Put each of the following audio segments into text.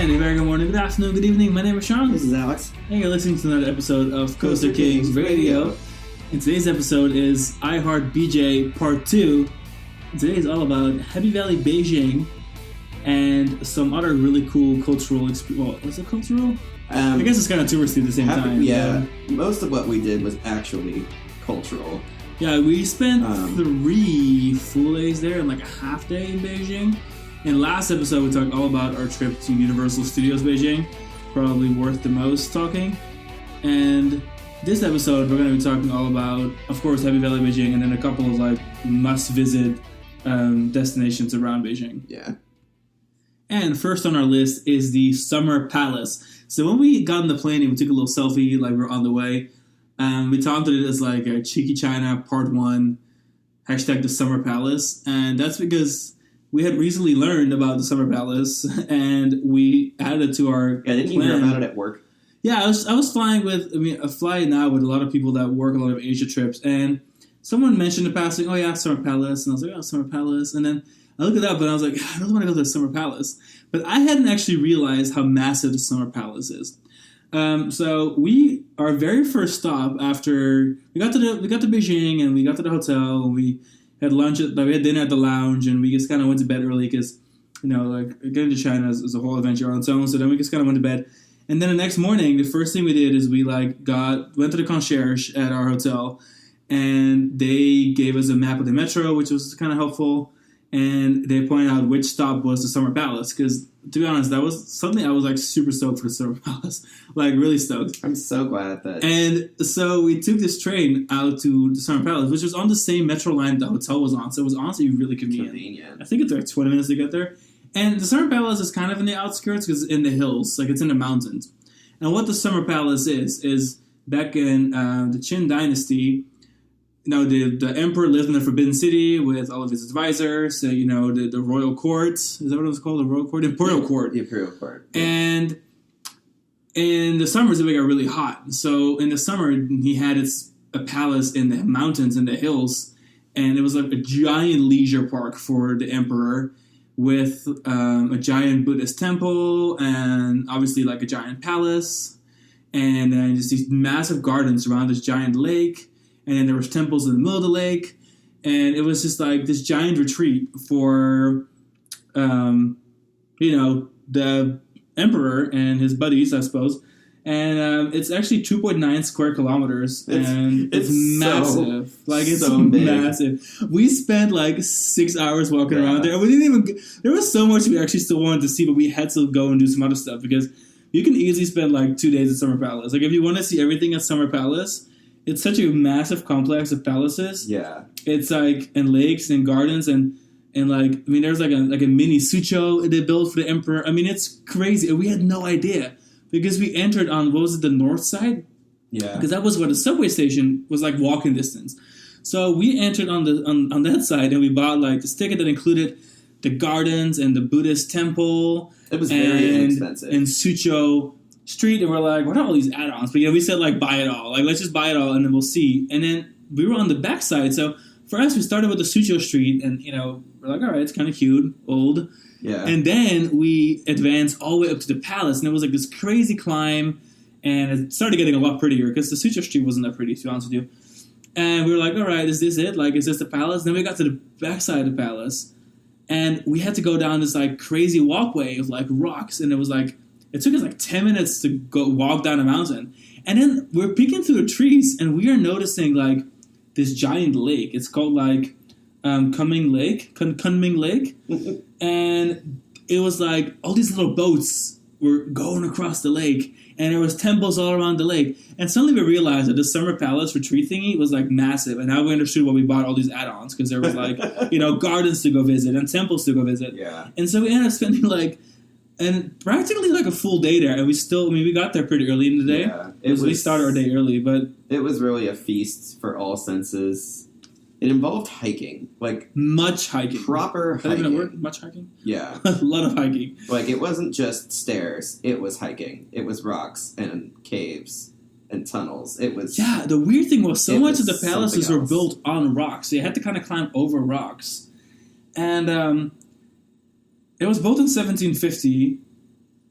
Hey, very good morning, good afternoon, good evening. My name is Sean. This is Alex. And you're listening to another episode of Coaster Kings Radio. And today's episode is I Heart BJ Part 2. And today is all about Happy Valley, Beijing, and some other really cool cultural experience. Well, is it cultural? I guess it's kind of touristy at the same time. Yeah, most of what we did was actually cultural. Yeah, we spent 3 full days there and like a half day in Beijing. In last episode, we talked all about our trip to Universal Studios Beijing. Probably worth the most talking. And this episode, we're going to be talking all about, of course, Happy Valley, Beijing, and then a couple of like must-visit destinations around Beijing. Yeah. And first on our list is the Summer Palace. So when we got on the plane and we took a little selfie, like we're on the way, we talked it as like a Cheeky China Part 1, hashtag the Summer Palace. And that's because we had recently learned about the Summer Palace, and we added it to our didn't you hear about it at work? Yeah, I was flying with, I fly now with a lot of people that work a lot of Asia trips, and someone mentioned in passing, oh yeah, Summer Palace, and I was like, oh, Summer Palace, and then I looked it up, and I was like, I really want to go to the Summer Palace, but I hadn't actually realized how massive the Summer Palace is. So our very first stop after we got to Beijing, and we got to the hotel, and we had lunch, we had dinner at the lounge, and we just kind of went to bed early because, like getting to China is a whole adventure on its own. So then we just kind of went to bed, and then the next morning, the first thing we did is we went to the concierge at our hotel, and they gave us a map of the metro, which was kind of helpful, and they pointed out which stop was the Summer Palace. Because to be honest, that was something I was like super stoked for the Summer Palace, like really stoked. I'm so glad that. And so we took this train out to the Summer Palace, which was on the same metro line the hotel was on. So it was honestly really convenient. I think it took like 20 minutes to get there. And the Summer Palace is kind of in the outskirts because it's in the hills, like it's in the mountains. And what the Summer Palace is back in the Qin Dynasty. The emperor lived in the Forbidden City with all of his advisors. The royal court. Is that what it was called? The royal court? Imperial court. The Imperial court. Yeah. And in the summers, it would get really hot. So in the summer, he had a palace in the mountains, in the hills. And it was like a giant leisure park for the emperor with a giant Buddhist temple and obviously like a giant palace. And then just these massive gardens around this giant lake. And then there was temples in the middle of the lake, and it was just like this giant retreat for, the emperor and his buddies, I suppose. And it's actually 2.9 square kilometers, and it's massive. It's so massive. We spent like 6 hours walking around there. We didn't even. There was so much we actually still wanted to see, but we had to go and do some other stuff because you can easily spend like 2 days at Summer Palace. Like if you want to see everything at Summer Palace. It's such a massive complex of palaces. Yeah. It's like, and lakes and gardens and there's like a mini Suzhou they built for the emperor. It's crazy. And we had no idea because we entered on, the north side? Yeah. Because that was where the subway station was like walking distance. So we entered on that side and we bought like this ticket that included the gardens and the Buddhist temple. It was very inexpensive. And Suzhou Street, and we're like, what are all these add-ons? But we said like buy it all. Like let's just buy it all and then we'll see. And then we were on the back side. So for us, we started with the Suzhou Street and we're like, all right, it's kind of cute, old. Yeah. And then we advanced all the way up to the palace, and it was like this crazy climb, and it started getting a lot prettier because the Suzhou Street wasn't that pretty, to be honest with you. And we were like, all right, is this it? Like, is this the palace? Then we got to the back side of the palace, and we had to go down this like crazy walkway of like rocks, and it took us like 10 minutes to go walk down a mountain. And then we're peeking through the trees, and we are noticing like this giant lake. It's called like Kunming Lake. And it was like all these little boats were going across the lake. And there was temples all around the lake. And suddenly we realized that the Summer Palace retreat thingy was like massive. And now we understood why we bought all these add-ons. Because there was like, gardens to go visit and temples to go visit. Yeah. And so we ended up spending like... And practically like a full day there, and we got there pretty early in the day. Yeah, we started our day early, but it was really a feast for all senses. It involved hiking, like much hiking, proper hiking. Is that even a word? Much hiking? Yeah, a lot of hiking. Like it wasn't just stairs; it was hiking. It was rocks and caves and tunnels. It was the weird thing was so much of the palaces were built on rocks, so you had to kind of climb over rocks, and. It was built in 1750,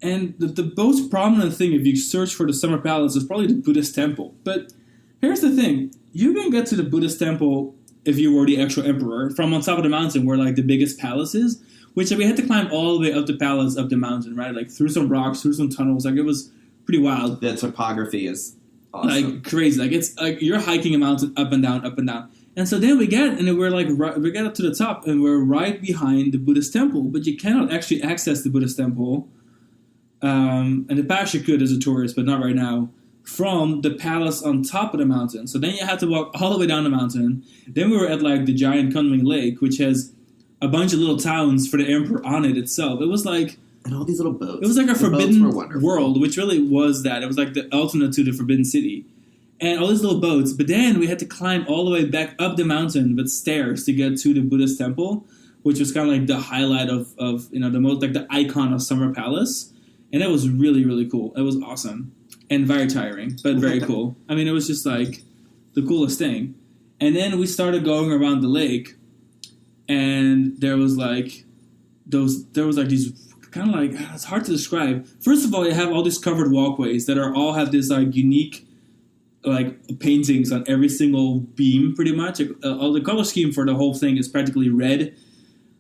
And the most prominent thing, if you search for the Summer Palace, is probably the Buddhist temple. But here's the thing. You can get to the Buddhist temple if you were the actual emperor from on top of the mountain where, like, the biggest palace is, which we had to climb all the way up the palace, up the mountain, right? Like, through some rocks, through some tunnels. Like, it was pretty wild. The topography is awesome. Like, crazy. Like, it's like you're hiking a mountain up and down, up and down. And so then we get up to the top, and we're right behind the Buddhist temple, but you cannot actually access the Buddhist temple. And the past you could as a tourist, but not right now, from the palace on top of the mountain. So then you had to walk all the way down the mountain. Then we were at, like, the giant Kunming Lake, which has a bunch of little towns for the emperor on it itself. It was like... And all these little boats. It was like a forbidden world, which really was that. It was like the alternate to the Forbidden City. And all these little boats. But then we had to climb all the way back up the mountain with stairs to get to the Buddhist temple, which was kind of like the highlight of the most, like, the icon of Summer Palace. And that was really, really cool. It was awesome. And very tiring, but very cool. I mean, it was just, like, the coolest thing. And then we started going around the lake, and there was, like, these kind of, like, it's hard to describe. First of all, you have all these covered walkways that all have this, like, unique, like, paintings on every single beam, pretty much. All the color scheme for the whole thing is practically red,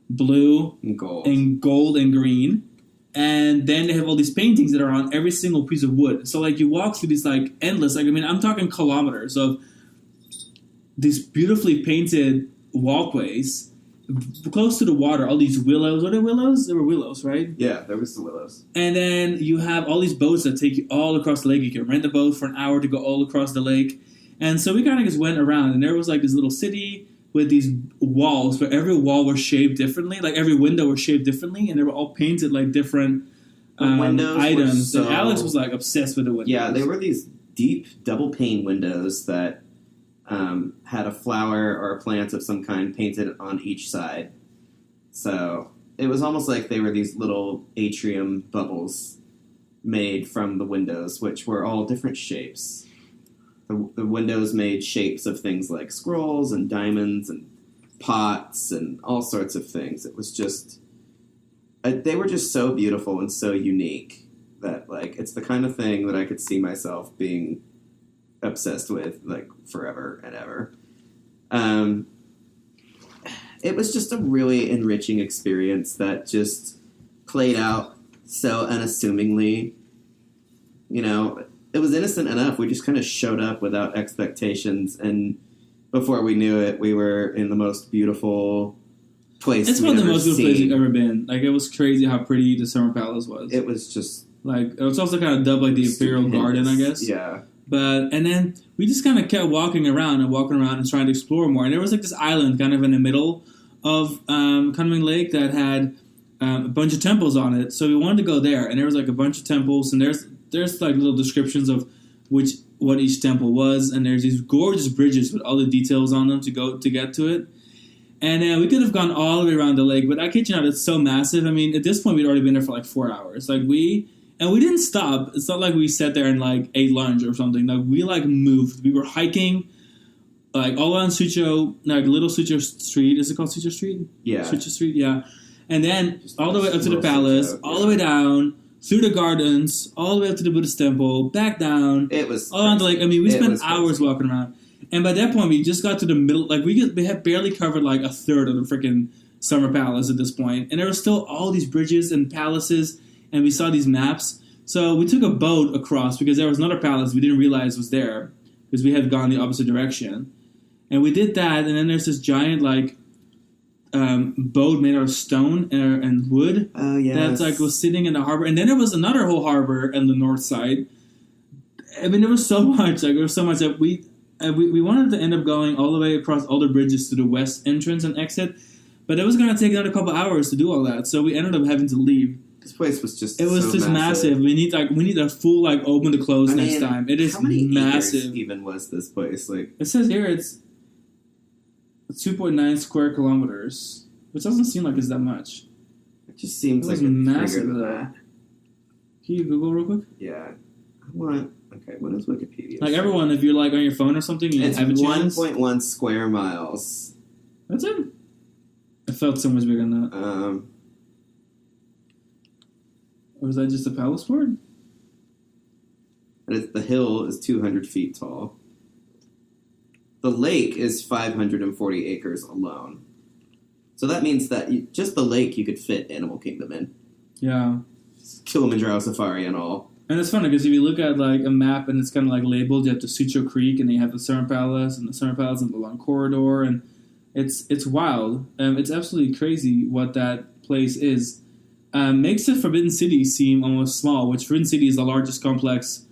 blue, and gold and green. And then they have all these paintings that are on every single piece of wood. So, like, you walk through these, like, endless, like, I mean, I'm talking kilometers of these beautifully painted walkways close to the water. All these willows. Are they willows? They were willows, right? Yeah, there was the willows. And then you have all these boats that take you all across the lake. You can rent a boat for an hour to go all across the lake. And so we kind of just went around, and there was, like, this little city with these walls, where every wall was shaped differently, like every window was shaped differently, and they were all painted like different items. And Alex was, like, obsessed with the windows. Yeah, they were these deep double pane windows that had a flower or a plant of some kind painted on each side. So it was almost like they were these little atrium bubbles made from the windows, which were all different shapes. The windows made shapes of things like scrolls and diamonds and pots and all sorts of things. It was just... they were just so beautiful and so unique that, like, it's the kind of thing that I could see myself being obsessed with, like, forever and ever. It was just a really enriching experience that just played out so unassumingly. You know, it was innocent enough. We just kind of showed up without expectations, and before we knew it, we were in the most beautiful place. It's one of the most beautiful places you've ever been. Like, it was crazy how pretty the Summer Palace was. It was just... Like, it was also kind of dubbed, like, the Imperial Garden, I guess. Yeah. And then we just kind of kept walking around and trying to explore more. And there was, like, this island kind of in the middle of Kunming Lake that had a bunch of temples on it. So we wanted to go there. And there was, like, a bunch of temples. And there's like, little descriptions of what each temple was. And there's these gorgeous bridges with all the details on them to get to it. And we could have gone all the way around the lake. But I kid you not, it's so massive. I mean, at this point, we'd already been there for, like, 4 hours. Like, And we didn't stop. It's not like we sat there and, like, ate lunch or something. Like, we, like, moved. We were hiking, like, all around Suzhou, like, Little Suzhou Street. Is it called Suzhou Street? Yeah. Suzhou Street, yeah. And then all the way up to the palace, all the way down, through the gardens, all the way up to the Buddhist temple, back down. It was all around the lake. I mean, we spent hours walking around. And by that point, we just got to the middle. Like, we had barely covered, like, a third of the freaking Summer Palace at this point. And there were still all these bridges and palaces, and we saw these maps. So we took a boat across because there was another palace we didn't realize was there because we had gone the opposite direction. And we did that, and then there's this giant, like, boat made out of stone and wood. Oh, yes. That's, like, was sitting in the harbor. And then there was another whole harbor on the north side. I mean, there was so much. Like, there was so much that we wanted to end up going all the way across all the bridges to the west entrance and exit. But it was going to take another couple hours to do all that. So we ended up having to leave. This place was just massive. We need a full, like, open to close next time. It is how many massive. acres even was this place? Like, it says here it's 2.9 square kilometers, which doesn't seem like it's that much. It just seems like it's massive bigger than though. that. Can you Google real quick? Yeah. What is Wikipedia? Like, everyone, if you're, like, on your phone or something, you it's have a chance. 1.1 square miles. That's it. It felt so much bigger than that. Or is that just a palace board? And the hill is 200 feet tall. The lake is 540 acres alone. So that means that just the lake you could fit Animal Kingdom in. Yeah. Kilimanjaro Safari and all. And it's funny because if you look at like a map and it's kind of like labeled, you have the Sutro Creek and then you have the Summer Palace and the long corridor, and it's wild. It's absolutely crazy what that place is. Makes the Forbidden City seem almost small, which Forbidden City is the largest complex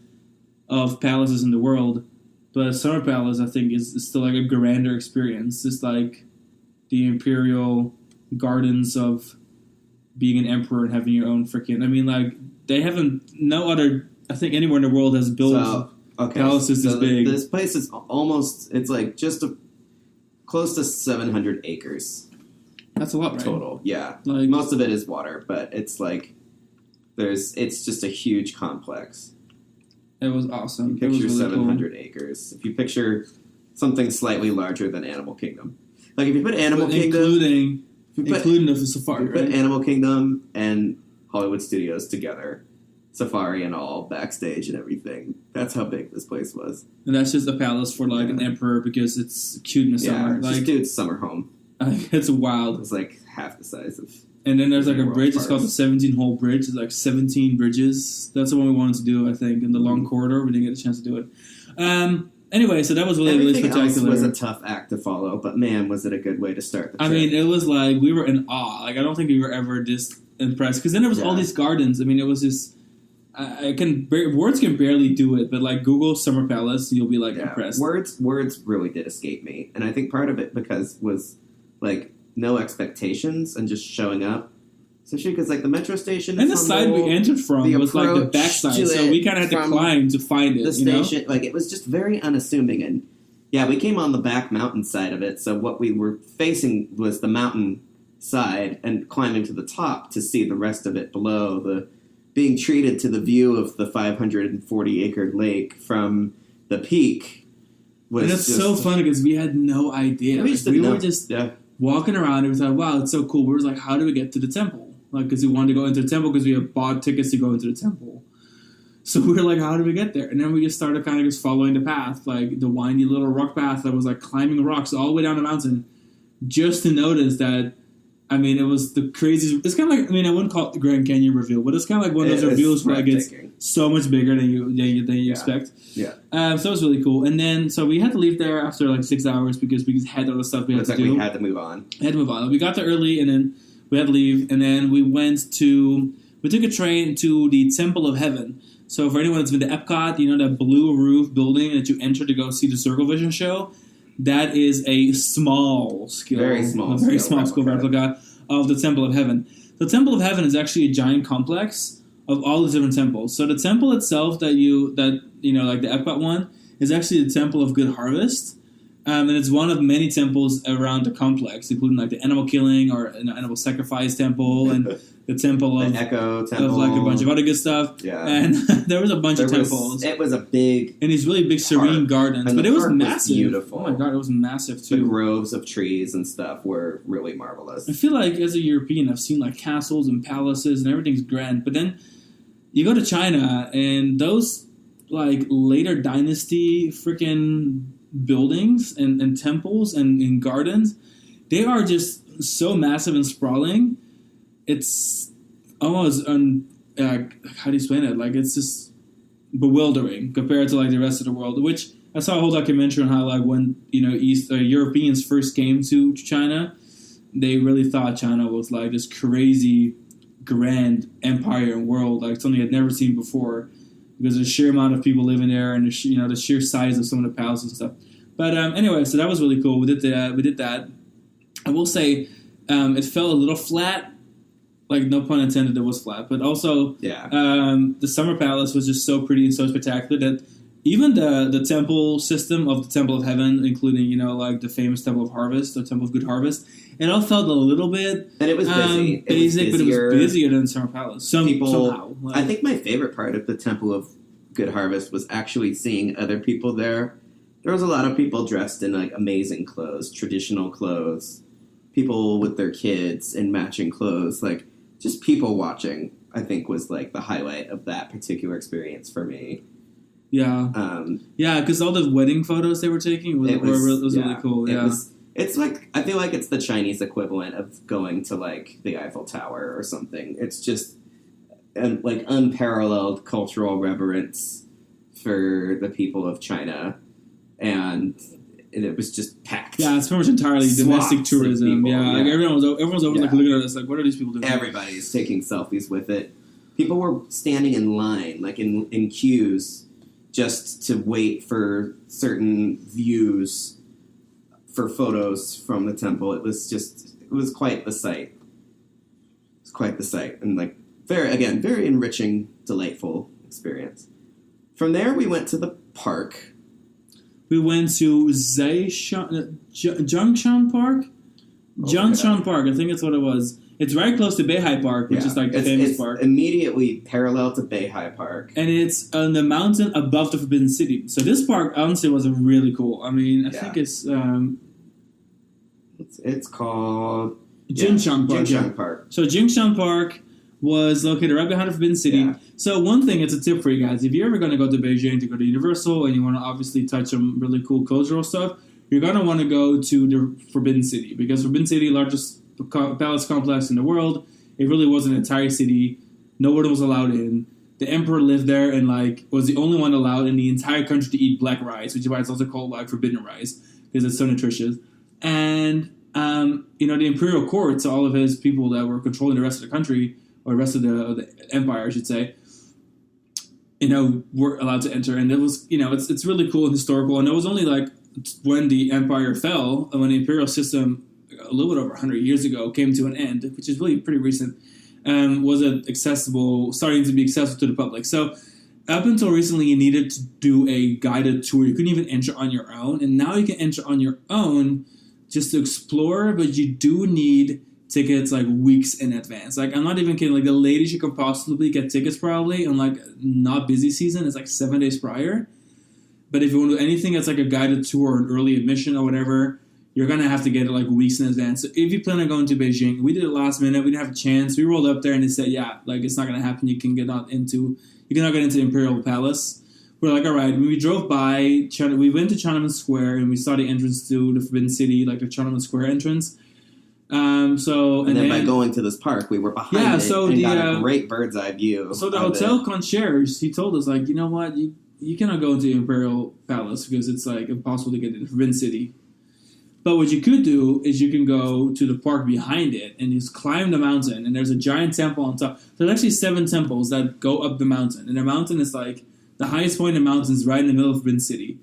of palaces in the world. But Summer Palace, I think, is still like a grander experience. Just like the imperial gardens of being an emperor and having your own freaking... I mean, like, they haven't... No other... I think anywhere in the world has built palaces this big. This place is almost... It's like just close to 700 acres. That's a lot, right? Total, yeah. Like, most of it is water, but it's like... It's just a huge complex. It was awesome. Picture it was really 700 acres. If you picture something slightly larger than Animal Kingdom. Like, if you put Animal Kingdom... Including the Safari, right? Put Animal Kingdom and Hollywood Studios together. Safari and all, backstage and everything. That's how big this place was. And that's just a palace for, like, an emperor because it's cute in the summer. Yeah, just dude's summer home. It's wild. It's like half the size of... And then there's like a bridge. It's called the 17-hole bridge. It's like 17 bridges. That's the one we wanted to do, I think, in the long corridor. We didn't get a chance to do it. Anyway, so that was really spectacular. Everything else was a tough act to follow, but man, was it a good way to start the trip. I mean, it was like, we were in awe. Like, I don't think we were ever this impressed. Because then there was all these gardens. I mean, it was just... words can barely do it, but like Google Summer Palace, you'll be like impressed. Words really did escape me. And I think part of it was like no expectations and just showing up. Especially because, like, the metro station... And the side we entered from was, like, the backside, so we kind of had to climb to find it, the station, like, it was just very unassuming. And, yeah, we came on the back mountain side of it, so what we were facing was the mountain side and climbing to the top to see the rest of it below, being treated to the view of the 540-acre lake from the peak was and it's so funny because we had no idea. We were just walking around and we thought, wow, it's so cool. We were like, how do we get to the temple? Like, because we wanted to go into the temple because we had bought tickets to go into the temple. So we were like, how do we get there? And then we just started kind of just following the path, like the windy little rock path that was like climbing rocks all the way down the mountain just to notice that, I mean, it was the craziest. It's kind of like, I mean, I wouldn't call it the Grand Canyon reveal, but it's kind of like one of those reveals where it gets so much bigger than you expect. Yeah. So it was really cool. And then, so we had to leave there after like 6 hours because we had other stuff we had to do. We had to move on. We got there early and then we had to leave, and then we took a train to the Temple of Heaven. So for anyone that's been to Epcot, you know that blue roof building that you enter to go see the Circle Vision show? That is a small scale replica of the Temple of Heaven. The Temple of Heaven is actually a giant complex of all the different temples. So the temple itself like the Epcot one, is actually the Temple of Good Harvest. And it's one of many temples around the complex, including like the animal killing or an animal sacrifice temple and the temple of Echo Temple, of like a bunch of other good stuff. Yeah, and there was a bunch of temples. It was a big and these really big serene gardens, but it was massive. Beautiful. Oh my god, it was massive too. The groves of trees and stuff were really marvelous. I feel like as a European, I've seen like castles and palaces and everything's grand, but then you go to China and those like later dynasty freaking buildings and temples and gardens, they are just so massive and sprawling. It's almost how do you explain it? Like, it's just bewildering compared to like the rest of the world. Which I saw a whole documentary on how like when Europeans first came to China, they really thought China was like this crazy grand empire and world, like something they'd never seen before. Because of the sheer amount of people living there and the sheer size of some of the palaces and stuff. But anyway, so that was really cool. We did that. I will say it fell a little flat. Like, no pun intended, it was flat. But also, the Summer Palace was just so pretty and so spectacular that even the temple system of the Temple of Heaven, including, like the famous Temple of Harvest, or Temple of Good Harvest, it all felt a little bit and it was busy. Basic, but it was busier than Summer Palace. Somehow. I think my favorite part of the Temple of Good Harvest was actually seeing other people there. There was a lot of people dressed in like amazing clothes, traditional clothes, people with their kids in matching clothes, like just people watching. I think was like the highlight of that particular experience for me. Yeah. Yeah, because all the wedding photos they were taking was really cool. Yeah. It's like, I feel like it's the Chinese equivalent of going to like the Eiffel Tower or something. It's just like unparalleled cultural reverence for the people of China, and it was just packed. Yeah, it's pretty much entirely domestic tourism. Like everyone's over like looking at us like, what are these people doing? Everybody's taking selfies with it. People were standing in line, like in queues, just to wait for certain views for photos from the temple. It was quite the sight. It's quite the sight, and like very enriching, delightful experience. From there, we went to the park. We went to Jingshan Park. Jingshan Park, I think that's what it was. It's right close to Beihai Park, which is like the famous park. Immediately parallel to Beihai Park. And it's on the mountain above the Forbidden City. So this park, honestly, was really cool. I mean, I think it's... It's called... Jingshan Park. Jingshan Park. So Jingshan Park was located right behind the Forbidden City. Yeah. So one thing, it's a tip for you guys. If you're ever going to go to Beijing to go to Universal and you want to obviously touch some really cool cultural stuff, you're going to want to go to the Forbidden City. Because Forbidden City, largest palace complex in the world, it really was an entire city. No one was allowed in. The emperor lived there and like was the only one allowed in the entire country to eat black rice, which is why it's also called like forbidden rice, because it's so nutritious. And the imperial court, so all of his people that were controlling the rest of the country, or the rest of the empire, I should say, were allowed to enter. And it was, it's really cool and historical. And it was only like when the empire fell, when the imperial system, a little bit over 100 years ago, came to an end, which is really pretty recent, was starting to be accessible to the public. So up until recently, you needed to do a guided tour. You couldn't even enter on your own. And now you can enter on your own just to explore, but you do need tickets like weeks in advance. Like, I'm not even kidding. Like, the latest you can possibly get tickets probably on like not busy season is like 7 days prior. But if you want to do anything that's like a guided tour or an early admission or whatever, you're going to have to get it like weeks in advance. So if you plan on going to Beijing, we did it last minute. We didn't have a chance. We rolled up there and they said, yeah, like it's not going to happen. You cannot get into the Imperial Palace. We're like, all right. When we drove by, we went to Tiananmen Square and we saw the entrance to the Forbidden City, like the Tiananmen Square entrance. And then by going to this park, we were behind and got a great bird's eye view. So the hotel concierge, he told us, like, you know what, you cannot go into the Imperial Palace because it's like impossible to get into the Forbidden City. But what you could do is you can go to the park behind it and just climb the mountain, and there's a giant temple on top. There's actually 7 temples that go up the mountain, and the mountain is like the highest point in the mountain is right in the middle of Forbidden City.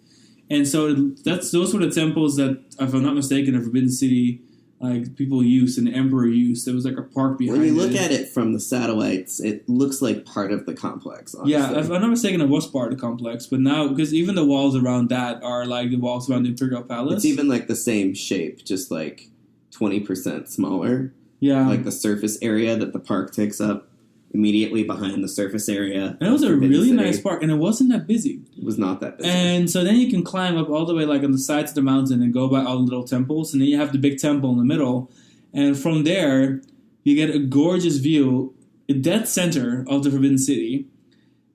And so those were the temples that, if I'm not mistaken, the Forbidden City like people used and the emperor used. There was like a park behind it. When you look at it from the satellites, it looks like part of the complex, honestly. Yeah, if I'm not mistaken, it was part of the complex. But now, because even the walls around that are like the walls around the Imperial Palace. It's even like the same shape, just like 20% smaller. Yeah. Like the surface area that the park takes up. Immediately behind the surface area. And it was a really nice park, and it wasn't that busy. It was not that busy. And so then you can climb up all the way like on the sides of the mountain and go by all the little temples, and then you have the big temple in the middle. And from there, you get a gorgeous view, a dead center of the Forbidden City.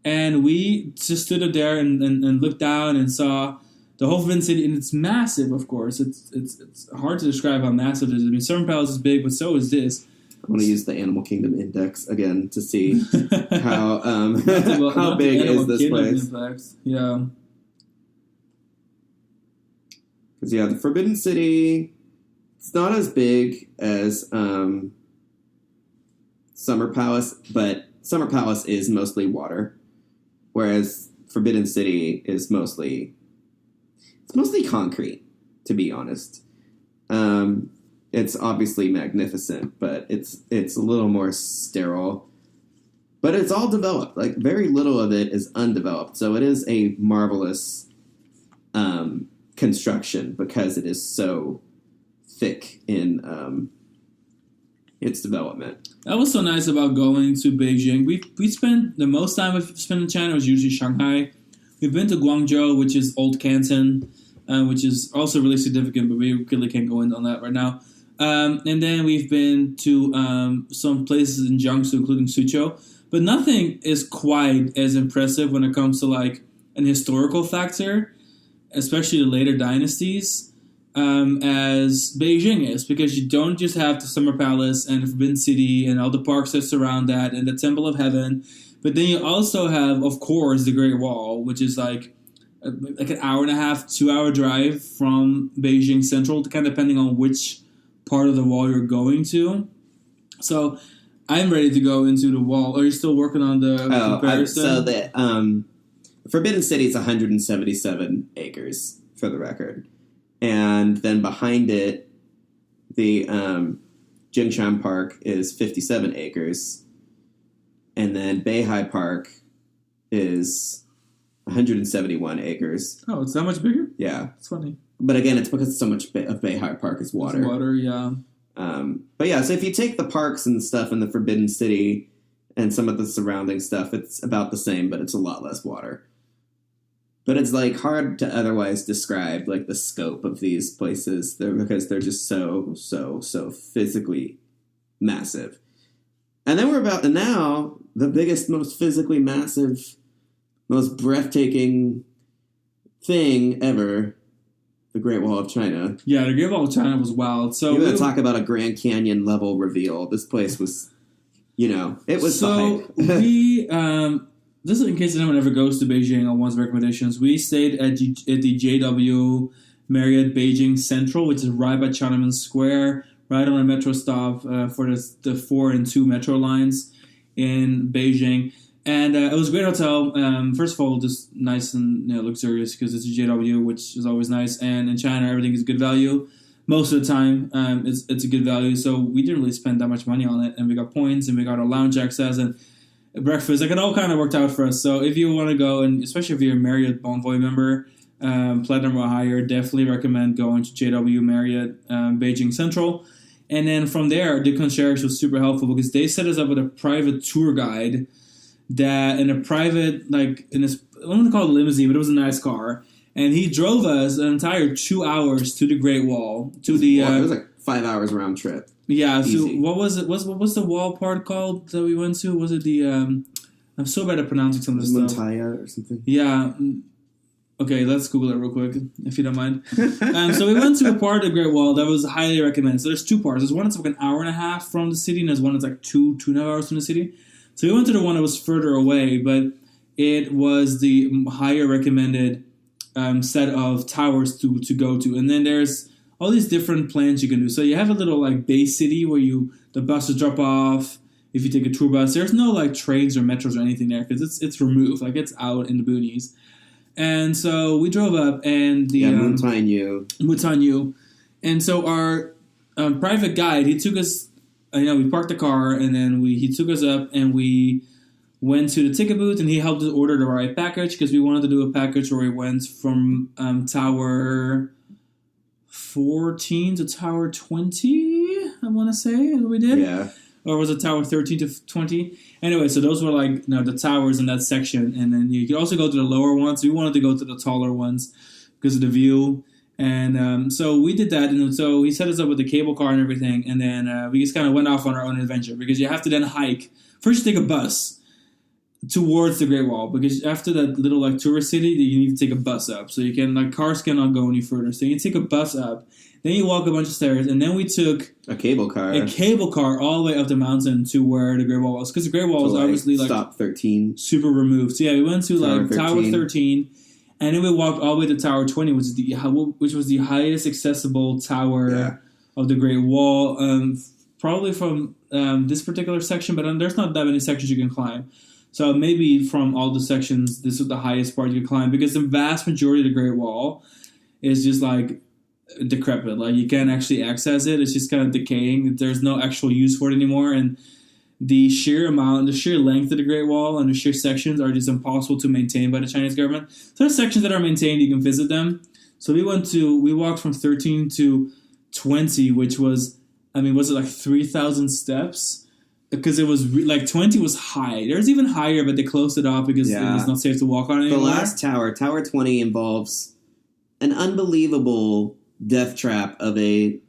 And we just stood up there and looked down and saw the whole Forbidden City, and it's massive, of course. It's hard to describe how massive it is. I mean, Southern Palace is big, but so is this. I want to use the Animal Kingdom Index again to see how how big is this place. Index. Yeah. Because, the Forbidden City, it's not as big as Summer Palace, but Summer Palace is mostly water, whereas Forbidden City is mostly concrete, to be honest. It's obviously magnificent, but it's a little more sterile. But it's all developed. Like, very little of it is undeveloped. So it is a marvelous construction because it is so thick in its development. That was so nice about going to Beijing. We spent the most time we've spent in China was usually Shanghai. We've been to Guangzhou, which is Old Canton, which is also really significant, but we really can't go into on that right now. And then we've been to some places in Jiangsu, including Suzhou. But nothing is quite as impressive when it comes to like an historical factor, especially the later dynasties, as Beijing is, because you don't just have the Summer Palace and the Forbidden City and all the parks that surround that and the Temple of Heaven, but then you also have, of course, the Great Wall, which is like an hour and a half, 2-hour drive from Beijing Central, kind of depending on which part of the wall you're going to. So I'm ready to go into the wall. Are you still working on the comparison? So the Forbidden City is 177 acres, for the record. And then behind it, the Jingshan Park is 57 acres. And then Beihai Park is 171 acres. Oh, it's that much bigger? Yeah. It's funny. But again, it's because so much of Beihai Park is water. It's water, yeah. But yeah, so if you take the parks and stuff in the Forbidden City and some of the surrounding stuff, it's about the same, but it's a lot less water. But it's like hard to otherwise describe like the scope of these places because they're just so physically massive. And then now the biggest, most physically massive, most breathtaking thing ever, the Great Wall of China. Yeah, the Great Wall of China was wild. So you want to talk about a Grand Canyon level reveal. This place was, it was so we, this is in case anyone ever goes to Beijing on one's recommendations. We stayed at the JW Marriott Beijing Central, which is right by Tiananmen Square, right on a metro stop for the 4 and 2 metro lines in Beijing. And it was a great hotel. First of all, just nice and luxurious because it's a JW, which is always nice. And in China, everything is good value. Most of the time, it's a good value. So we didn't really spend that much money on it. And we got points and we got our lounge access and breakfast. Like it all kind of worked out for us. So if you want to go, and especially if you're a Marriott Bonvoy member, Platinum or higher, definitely recommend going to JW Marriott Beijing Central. And then from there, the concierge was super helpful because they set us up with a private tour guide that in a private, like, I don't want to call it a limousine, but it was a nice car. And he drove us an entire 2 hours to the Great Wall. To the it was like 5 hours round trip. Yeah, Easy. so what was it? What was the wall part called that we went to? Was it the, I'm so bad at pronouncing some of this stuff. Montaya or something? Yeah. Okay, let's Google it real quick, if you don't mind. So we went to a part of the Great Wall that was highly recommended. So there's 2 parts. There's one that's like an hour and a half from the city, and there's one that's like 2.5 hours from the city. So we went to the one that was further away, but it was the higher recommended set of towers to go to. And then there's all these different plans you can do. So you have a little like base city where the buses drop off. If you take a tour bus, there's no like trains or metros or anything there because it's removed, like it's out in the boonies. And so we drove up and the Mutanyu. And so our private guide, he took us. We parked the car, and then he took us up, and we went to the ticket booth, and he helped us order the right package, because we wanted to do a package where we went from Tower 14 to Tower 20, I want to say, is what we did. Yeah. Or was it Tower 13 to 20? Anyway, so those were like the towers in that section, and then you could also go to the lower ones. We wanted to go to the taller ones because of the view. And so we did that, and so he set us up with the cable car and everything, and then we just kind of went off on our own adventure, because you have to then hike. First, you take a bus towards the Great Wall, because after that little like tourist city, you need to take a bus up. So you can cars cannot go any further. So you take a bus up, then you walk a bunch of stairs, and then we took a cable car all the way up the mountain to where the Great Wall was, because the Great Wall was obviously stop 13, super removed. So yeah, we went to Tower 13. And then we walked all the way to Tower 20, which was the highest accessible tower of the Great Wall, probably from this particular section, but there's not that many sections you can climb. So maybe from all the sections, this was the highest part you could climb, because the vast majority of the Great Wall is just like decrepit. Like you can't actually access it. It's just kind of decaying. There's no actual use for it anymore. And the sheer length of the Great Wall and the sheer sections are just impossible to maintain by the Chinese government. So there's sections that are maintained, you can visit them. So we walked from 13 to 20, which was it like 3,000 steps? Because it was 20 was high. There's even higher, but they closed it off because it was not safe to walk on anymore. The last tower, Tower 20, involves an unbelievable death trap of a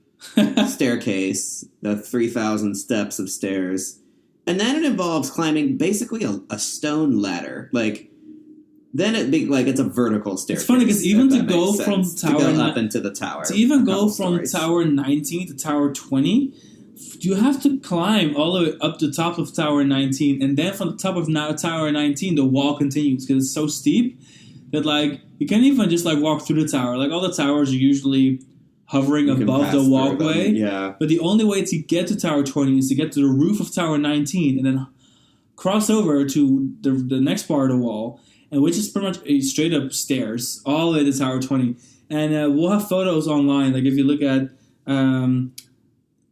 staircase, the 3,000 steps of stairs. And then it involves climbing basically a stone ladder. Like, then it'd be like it's a vertical staircase. It's funny because even to go from to go up into the tower, to even go from Tower 19 to Tower 20, you have to climb all the way up to the top of Tower 19, and then from the top of Tower 19, the wall continues because it's so steep that like you can't even just like walk through the tower. Like all the towers are usually hovering above the walkway. Yeah. But the only way to get to Tower 20 is to get to the roof of Tower 19 and then cross over to the next part of the wall, and which is pretty much a straight up stairs all the way to Tower 20. And we'll have photos online. Like if you look at,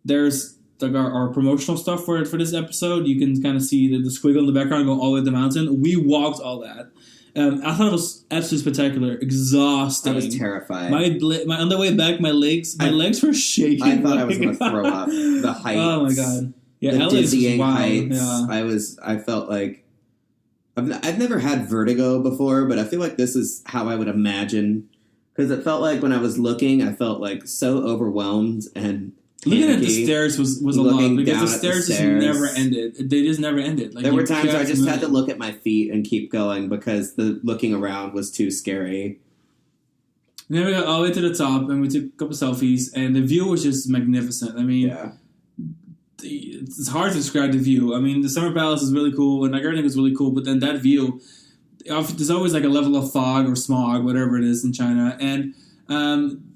there's like our promotional stuff for this episode. You can kind of see the squiggle in the background going all the way to the mountain. We walked all that. I thought it was absolutely spectacular, exhausting. I was terrified. On the way back, my legs were shaking. I thought I was going to throw up. The heights. Oh my god! Yeah, the dizzying heights. Yeah. I felt like I've never had vertigo before, but I feel like this is how I would imagine, because it felt like when I was looking, I felt like so overwhelmed and. Looking at the stairs was a lot because the stairs just never ended. They just never ended. Like there were times I just had to look at my feet and keep going because the looking around was too scary. And then we got all the way to the top and we took a couple selfies, and the view was just magnificent. I mean, it's hard to describe the view. I mean, the Summer Palace is really cool and like everything is really cool, but then that view, there's always like a level of fog or smog, whatever it is in China, and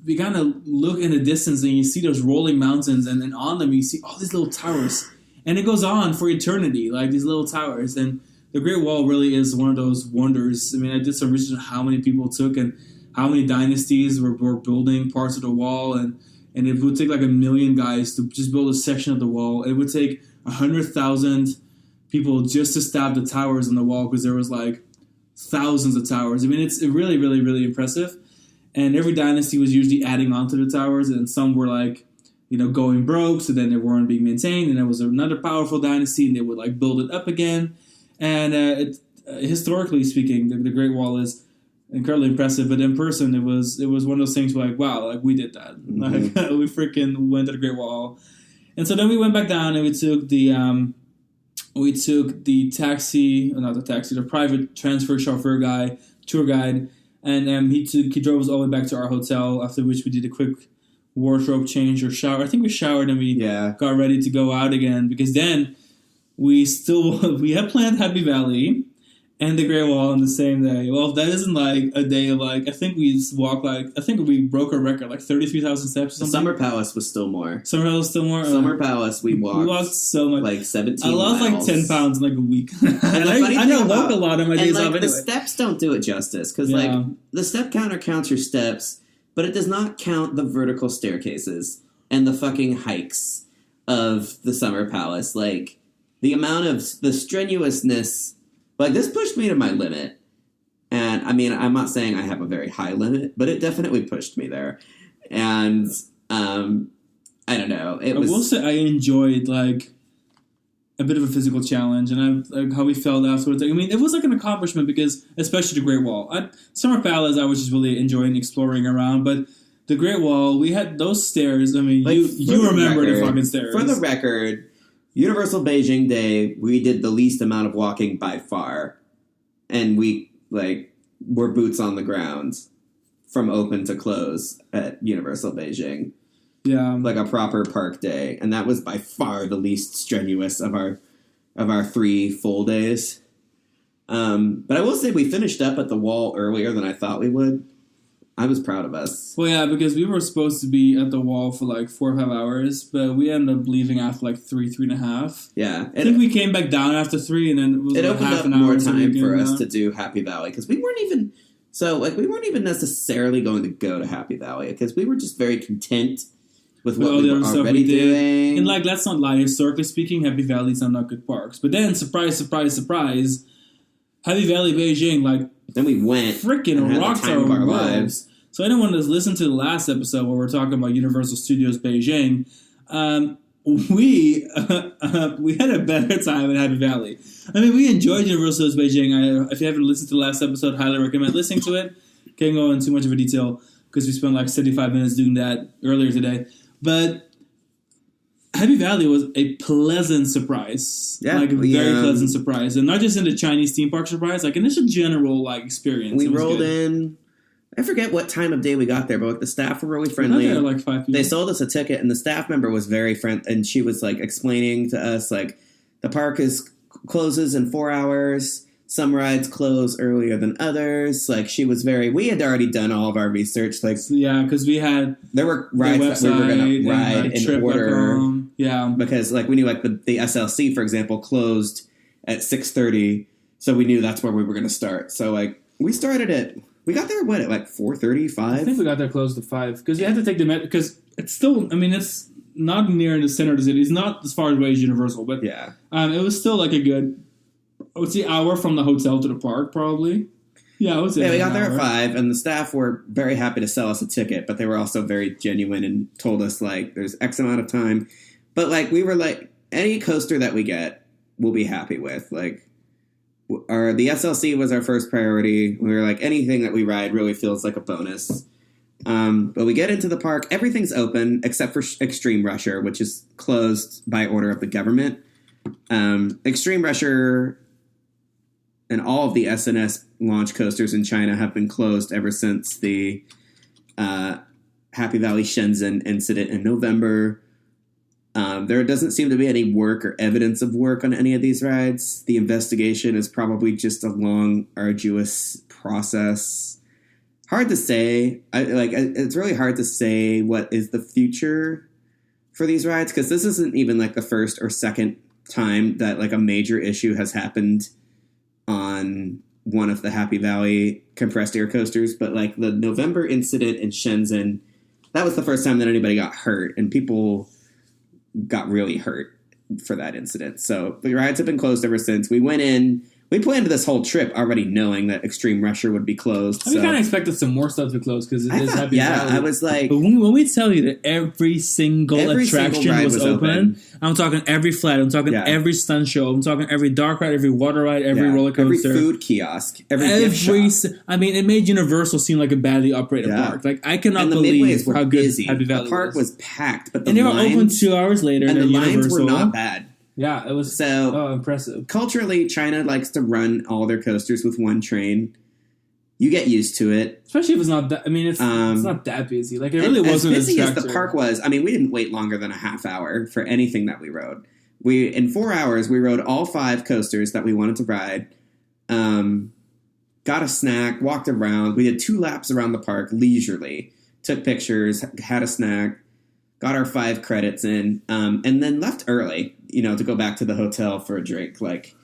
we kind of look in the distance and you see those rolling mountains, and then on them you see all these little towers, and it goes on for eternity, like these little towers. And the Great Wall really is one of those wonders. I mean, I did some research on how many people it took and how many dynasties were building parts of the wall, and it would take like 1 million guys to just build a section of the wall. It would take 100,000 people just to stab the towers on the wall because there was like thousands of towers. I mean, it's really, really, really impressive. And every dynasty was usually adding on to the towers, and some were like, going broke, so then they weren't being maintained. And there was another powerful dynasty, and they would like build it up again. And historically speaking, the Great Wall is incredibly impressive. But in person, it was one of those things where like, wow, like we did that. Mm-hmm. Like we freaking went to the Great Wall. And so then we went back down and we took the the private transfer chauffeur tour guide. And he drove us all the way back to our hotel, after which we did a quick wardrobe change or shower. I think we showered and we got ready to go out again, because then we had planned Happy Valley and the Great Wall on the same day. Well, that isn't like a day of like, I think we broke a record, like 33,000 steps or something. The Summer Palace was still more. Summer Palace, we walked. We walked so much. Like 17 I lost miles. like 10 pounds in like a week. And I don't walk a lot on my days off anyway. The steps don't do it justice, because like the step counter counts your steps, but it does not count the vertical staircases and the fucking hikes of the Summer Palace. Like the amount of the strenuousness. Like, this pushed me to my limit. And, I mean, I'm not saying I have a very high limit, but it definitely pushed me there. And, I don't know. I will say I enjoyed, like, a bit of a physical challenge. And like how we felt afterwards. I mean, it was, like, an accomplishment because, especially the Great Wall. Summer Palace, I was just really enjoying exploring around. But the Great Wall, we had those stairs. I mean, like, you remember the fucking stairs. For the record, Universal Beijing Day, we did the least amount of walking by far. And we, like, were boots on the ground from open to close at Universal Beijing. Yeah. Like a proper park day. And that was by far the least strenuous of our 3 full days. But I will say we finished up at the wall earlier than I thought we would. I was proud of us. Well, yeah, because we were supposed to be at the wall for like 4 or 5 hours, but we ended up leaving after like 3.5. Yeah. I think we came back down after 3, and then it was it like opened half up an hour more time for us down. to do Happy Valley, because we weren't even necessarily going to go to Happy Valley, because we were just very content with what we were already doing. And like, let's not lie, historically speaking, Happy Valleys are not good parks. But then, surprise, surprise, surprise, Happy Valley, Beijing, like, then we went freaking rocks our lives. So anyone that's listened to the last episode where we're talking about Universal Studios Beijing, we had a better time at Happy Valley. I mean, we enjoyed Universal Studios Beijing. If you haven't listened to the last episode, highly recommend listening to it. Can't go into too much of a detail because we spent like 75 minutes doing that earlier today. But Happy Valley was a pleasant surprise. Yeah, like a very pleasant surprise, and not just in the Chinese theme park surprise, like in just a general like experience. We rolled in. I forget what time of day we got there, but the staff were really friendly. We got there at like 5 p.m. They sold us a ticket, and the staff member was very friendly, and she was like explaining to us like the park closes in 4 hours. Some rides close earlier than others. Like she was we had already done all of our research. Like because we had there were rides that we were going to ride in order. Yeah, because like we knew like the SLC for example closed at 6:30, so we knew that's where we were going to start. So like we got there at like 4:35. I think we got there close to 5 because you had to take the metro because it's still. I mean, it's not near in the center of the city. It's not as far away as Universal, but yeah, it was still like a good. I would say hour from the hotel to the park, probably. Yeah, I would say. Yeah, we got there at 5, and the staff were very happy to sell us a ticket, but they were also very genuine and told us like there's X amount of time. But like we were like any coaster that we get, we'll be happy with. Like the SLC was our first priority. We were like anything that we ride really feels like a bonus. But we get into the park, everything's open except for Extreme Rusher, which is closed by order of the government. Extreme Rusher and all of the SNS launch coasters in China have been closed ever since the Happy Valley Shenzhen incident in November. There doesn't seem to be any work or evidence of work on any of these rides. The investigation is probably just a long, arduous process. Hard to say. It's really hard to say what is the future for these rides because this isn't even like the first or second time that like a major issue has happened on one of the Happy Valley compressed air coasters, but like the November incident in Shenzhen, that was the first time that anybody got hurt, and people got really hurt for that incident. So the rides have been closed ever since. We went in. We planned this whole trip already knowing that Extreme Rusher would be closed. We kind of expected some more stuff to close because it is Happy Valley. I was like... But when we tell you that every single attraction was open, I'm talking every flat, I'm talking every stunt show, I'm talking every dark ride, every water ride, every roller coaster. Every food kiosk, every gift shop. I mean, it made Universal seem like a badly operated park. Like, I cannot believe how good Happy Valley was. The park was packed, but they were open 2 hours later. And the lines were not bad. Yeah, it was impressive. Culturally, China likes to run all their coasters with one train. You get used to it. Especially if it's not that... I mean, it's not that busy. Like, it really wasn't as busy as the park was. I mean, we didn't wait longer than a half hour for anything that we rode. In 4 hours, we rode all 5 coasters that we wanted to ride. Got a snack, walked around. We did 2 laps around the park leisurely. Took pictures, had a snack. Got our 5 credits in, and then left early, to go back to the hotel for a drink. Like,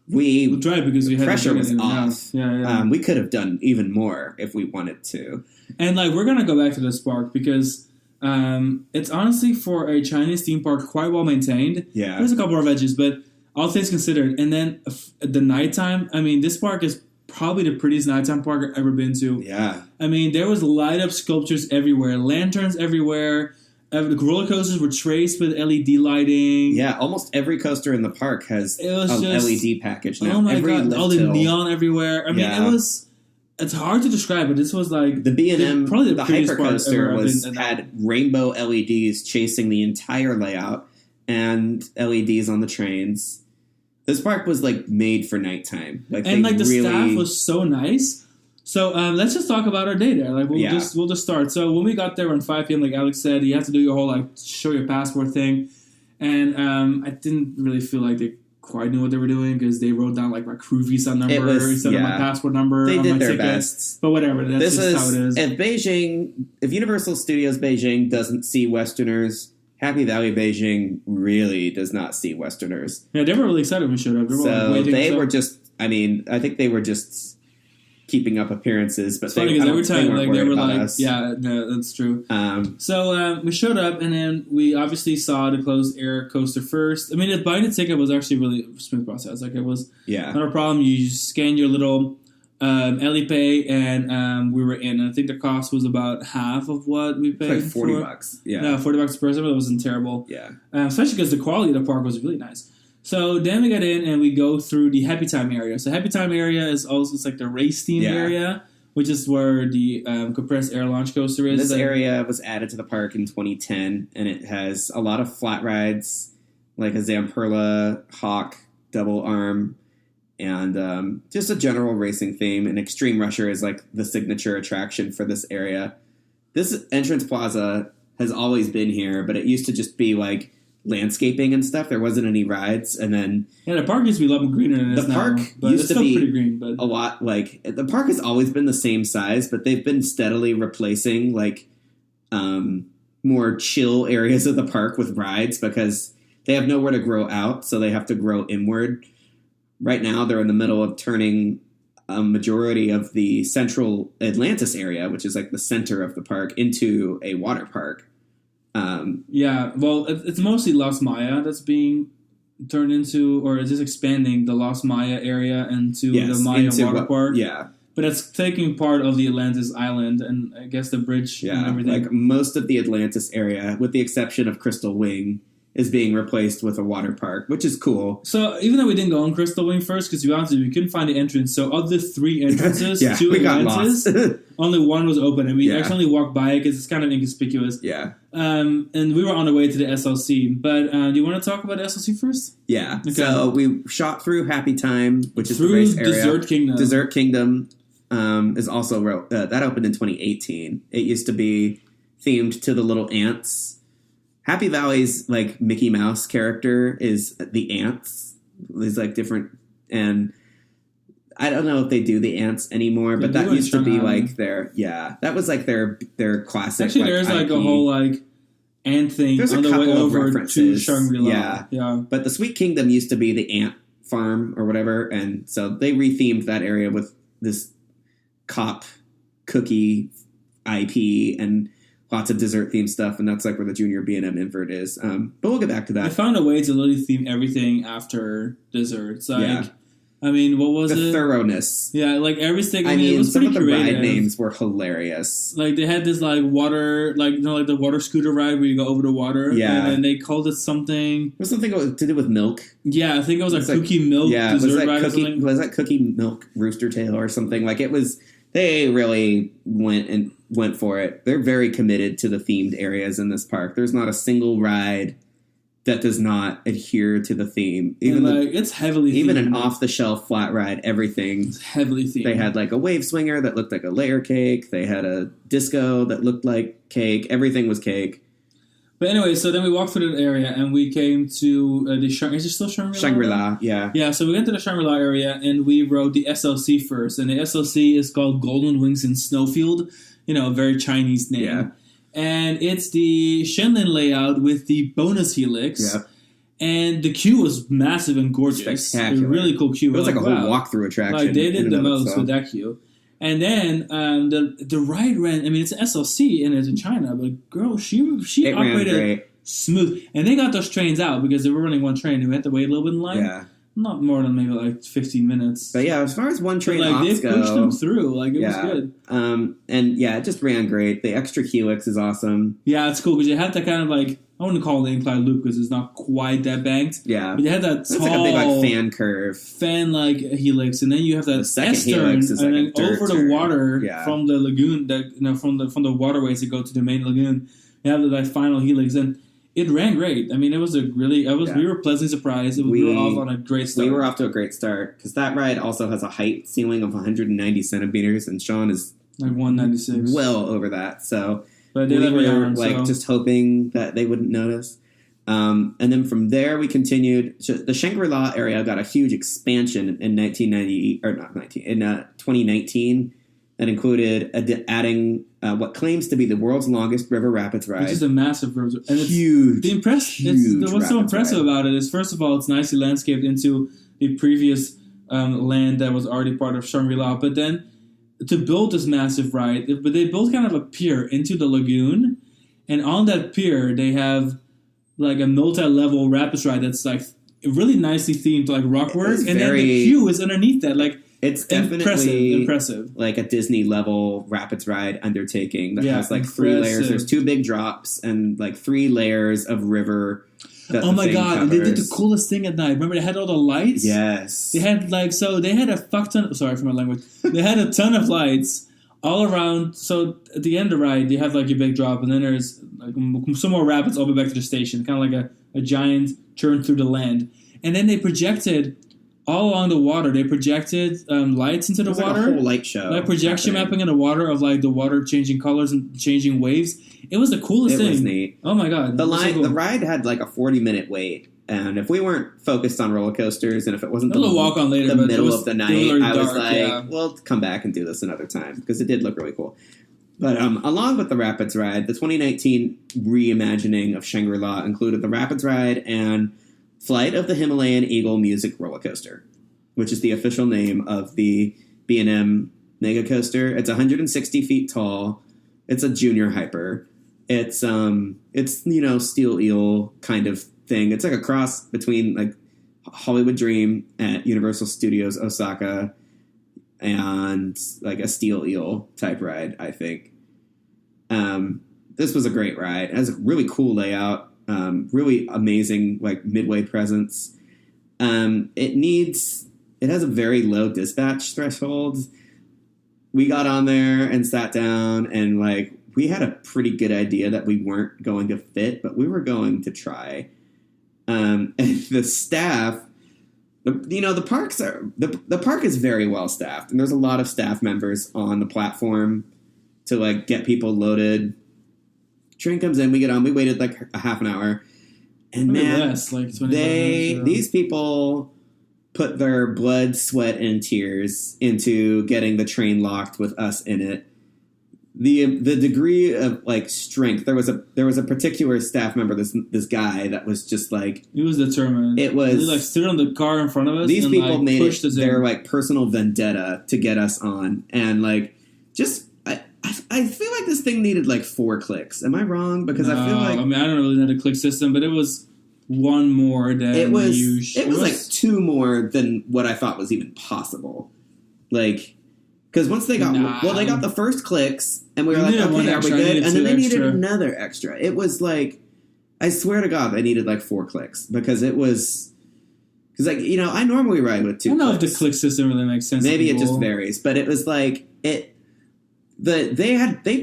we'll drive because we had pressure was off. Yeah. We could have done even more if we wanted to. And, like, we're going to go back to this park because it's honestly, for a Chinese theme park, quite well maintained. Yeah. There's a couple of edges, but all things considered. And then the nighttime, I mean, this park is probably the prettiest nighttime park I've ever been to. Yeah. I mean, there was light-up sculptures everywhere, lanterns everywhere. The roller coasters were traced with LED lighting. Yeah, almost every coaster in the park has a LED package now. Oh my god, all the neon everywhere. I mean, it's hard to describe, but this was like... The B&M, probably the hypercoaster had rainbow LEDs chasing the entire layout and LEDs on the trains. This park was like made for nighttime. The staff was so nice. So let's just talk about our day there. Like we'll just start. So when we got there around 5 p.m., like Alex said, you have to do your whole like show your passport thing, and I didn't really feel like they quite knew what they were doing because they wrote down like my crew visa number instead of my passport number. They on did my their ticket. best, but whatever. That's just how it is. If Universal Studios Beijing doesn't see Westerners, Happy Valley Beijing really does not see Westerners. Yeah, they were really excited when we showed up. I think they were just keeping up appearances, but it's funny because every time like they were like, us. yeah, no, that's true. So we showed up, and then we obviously saw the closed air coaster first. I mean, buying the ticket was actually really a smooth process. Like, it was not a problem. You just scan your little Alipay, and we were in. And I think the cost was about half of what we paid. It's like $40. Yeah, $40 per person. But it wasn't terrible. Yeah, especially because the quality of the park was really nice. So then we get in and we go through the Happy Time area. So Happy Time area is also like the race theme area which is where the compressed air launch coaster is. This area was added to the park in 2010, and it has a lot of flat rides, like a Zamperla Hawk double arm, and just a general racing theme. And Extreme Rusher is like the signature attraction for this area. This entrance plaza has always been here, but it used to just be like landscaping and stuff. There wasn't any rides, and then the park used to be a lot greener than it is now. The park but used it's to still be pretty green, but a lot like the park has always been the same size, but they've been steadily replacing like more chill areas of the park with rides because they have nowhere to grow out, so they have to grow inward. Right now, they're in the middle of turning a majority of the central Atlantis area, which is like the center of the park, into a water park. Well, it's mostly Las Maya that's being turned into, or it's just expanding the Las Maya area into the Maya water park. Yeah. But it's taking part of the Atlantis island and I guess the bridge and everything. Like most of the Atlantis area, with the exception of Crystal Wing, is being replaced with a water park, which is cool. So even though we didn't go on Crystal Wing first, because to be honest with you, we couldn't find the entrance. So of the 3 entrances to Atlantis, only one was open, and we accidentally walked by it because it's kind of inconspicuous. Yeah. And we were on the way to the SLC. But do you want to talk about the SLC first? Yeah. Okay. So we shot through Happy Time, which is the race area. Dessert Kingdom. Dessert Kingdom is also that opened in 2018. It used to be themed to the little ants. Happy Valley's like Mickey Mouse character is the ants. There's like different, and I don't know if they do the ants anymore, but that used to be like that was like their classic. Actually, there's like a whole like ant thing there's on the way over to Shangri-La. Yeah. But the Sweet Kingdom used to be the ant farm or whatever, and so they rethemed that area with this cop cookie IP and lots of dessert themed stuff, and that's like where the Junior B&M invert is. But we'll get back to that. I found a way to literally theme everything after desserts. Like, I mean, what was the it? thoroughness. Yeah, like everything. I mean, it was some pretty of the creative. ride names were hilarious. Like they had this like water, like like the water scooter ride where you go over the water. Yeah, and they called it something. It was something to do with milk. Yeah, I think it was like cookie milk. Yeah, dessert ride or something. Was that cookie milk rooster tail or something? Like it was. They really went for it. They're very committed to the themed areas in this park. There's not a single ride that does not adhere to the theme. Even it's heavily themed. Even an off-the-shelf flat ride, everything. It's heavily themed. They had like a wave swinger that looked like a layer cake. They had a disco that looked like cake. Everything was cake. But anyway, so then we walked through that area and we came to is it still Shangri-La? Shangri-La, yeah. Yeah, so we went to the Shangri-La area and we rode the SLC first. And the SLC is called Golden Wings in Snowfield. A very Chinese name. Yeah. And it's the Shenlin layout with the bonus helix. Yeah. And the queue was massive and gorgeous. Spectacular. It was a really cool queue. It was like a whole walkthrough attraction. Like they did the most with that queue. And then the ride ran. I mean, it's an SLC and it's in China, but girl, she operated smooth. And they got those trains out because they were running one train and we had to wait a little bit in line. Yeah, not more than maybe like 15 minutes. But yeah, as far as one train they pushed them through. Like it was good. And yeah, it just ran great. The extra helix is awesome. Yeah, it's cool because you had that kind of like. I wouldn't call it an incline loop because it's not quite that banked. Yeah. But you had that tall... It's like a big like fan curve. Fan-like helix. And then you have that S-turn. And then over the water from the lagoon, from the waterways that go to the main lagoon, you have that final helix. And it ran great. I mean, it was we were pleasantly surprised. We were off on a great start. We were off to a great start because that ride also has a height ceiling of 190 centimeters and Sean is... Like 196. Well over that, so... But we were just hoping that they wouldn't notice. And then from there, we continued. The Shangri-La area got a huge expansion in 2019 that included adding what claims to be the world's longest river rapids ride. Which is a massive river. And huge. What's so impressive about it is, first of all, it's nicely landscaped into the previous land that was already part of Shangri-La. But then to build this massive ride, but they built kind of a pier into the lagoon, and on that pier they have like a multi-level rapids ride that's like really nicely themed, like rockwork, and then the queue is underneath that. Like it's definitely impressive, like a Disney level rapids ride undertaking that has like 3 layers. There's 2 big drops and like 3 layers of river. Oh my god! And they did the coolest thing at night. Remember, they had all the lights. Yes, they had they had a fuck ton. Sorry for my language. They had a ton of lights all around. So at the end of the ride, you have like your big drop, and then there's like some more rapids all the way back to the station, kind of like a giant turn through the land. And then they projected all along the water. They projected lights into the water. Like a whole light show. Like projection mapping in the water of like the water changing colors and changing waves. It was the coolest thing. It was neat. Oh my god! The ride had like a 40-minute wait. And if we weren't focused on roller coasters, and if it wasn't the middle of the night, I was like, well, come back and do this another time, because it did look really cool. But along with the Rapids ride, the 2019 reimagining of Shangri-La included the Rapids ride and Flight of the Himalayan Eagle music roller coaster, which is the official name of the B&M mega coaster. It's 160 feet tall. It's a junior hyper. It's steel eel kind of thing. It's like a cross between like Hollywood Dream at Universal Studios Osaka and like a steel eel type ride, I think. This was a great ride. It has a really cool layout, really amazing like midway presence. It has a very low dispatch threshold. We got on there and sat down, and like we had a pretty good idea that we weren't going to fit, but we were going to try. And the staff, the park is very well staffed, and there's a lot of staff members on the platform to like get people loaded. Train comes in, we get on, we waited like a half an hour, and man, these people put their blood, sweat, and tears into getting the train locked with us in it. The degree of like strength, there was a particular staff member, this guy that was just like, he was determined. He like stood on the car in front of us. These people made it their in. like personal vendetta to get us on, and like just I feel like this thing needed like 4 clicks. Am I wrong? Because I feel like I don't really know the click system, but it was one more than it was usual. It was like 2 more than what I thought was even possible. Like. Because once they got they got the first clicks, and we were like, okay, are we good? And then they needed another extra. It was like, I swear to God, they needed like 4 clicks, because it was, because like, I normally ride with 2 clicks. I don't know if the click system really makes sense. Maybe it just varies, but it was like they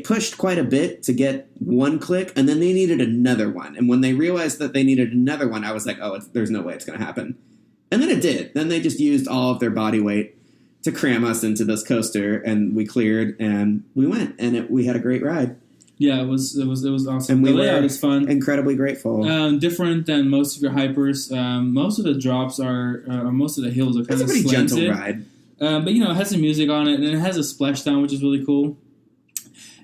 pushed quite a bit to get 1 click, and then they needed another one. And when they realized that they needed another one, I was like, oh, there's no way it's going to happen. And then it did. Then they just used all of their body weight to cram us into this coaster, and we cleared, and we went, and we had a great ride. Yeah, it was awesome. And the layout is fun, incredibly grateful. Different than most of your hypers. Most of the drops most of the hills are kind of slanted. It's a pretty gentle ride. But it has some music on it, and it has a splashdown, which is really cool.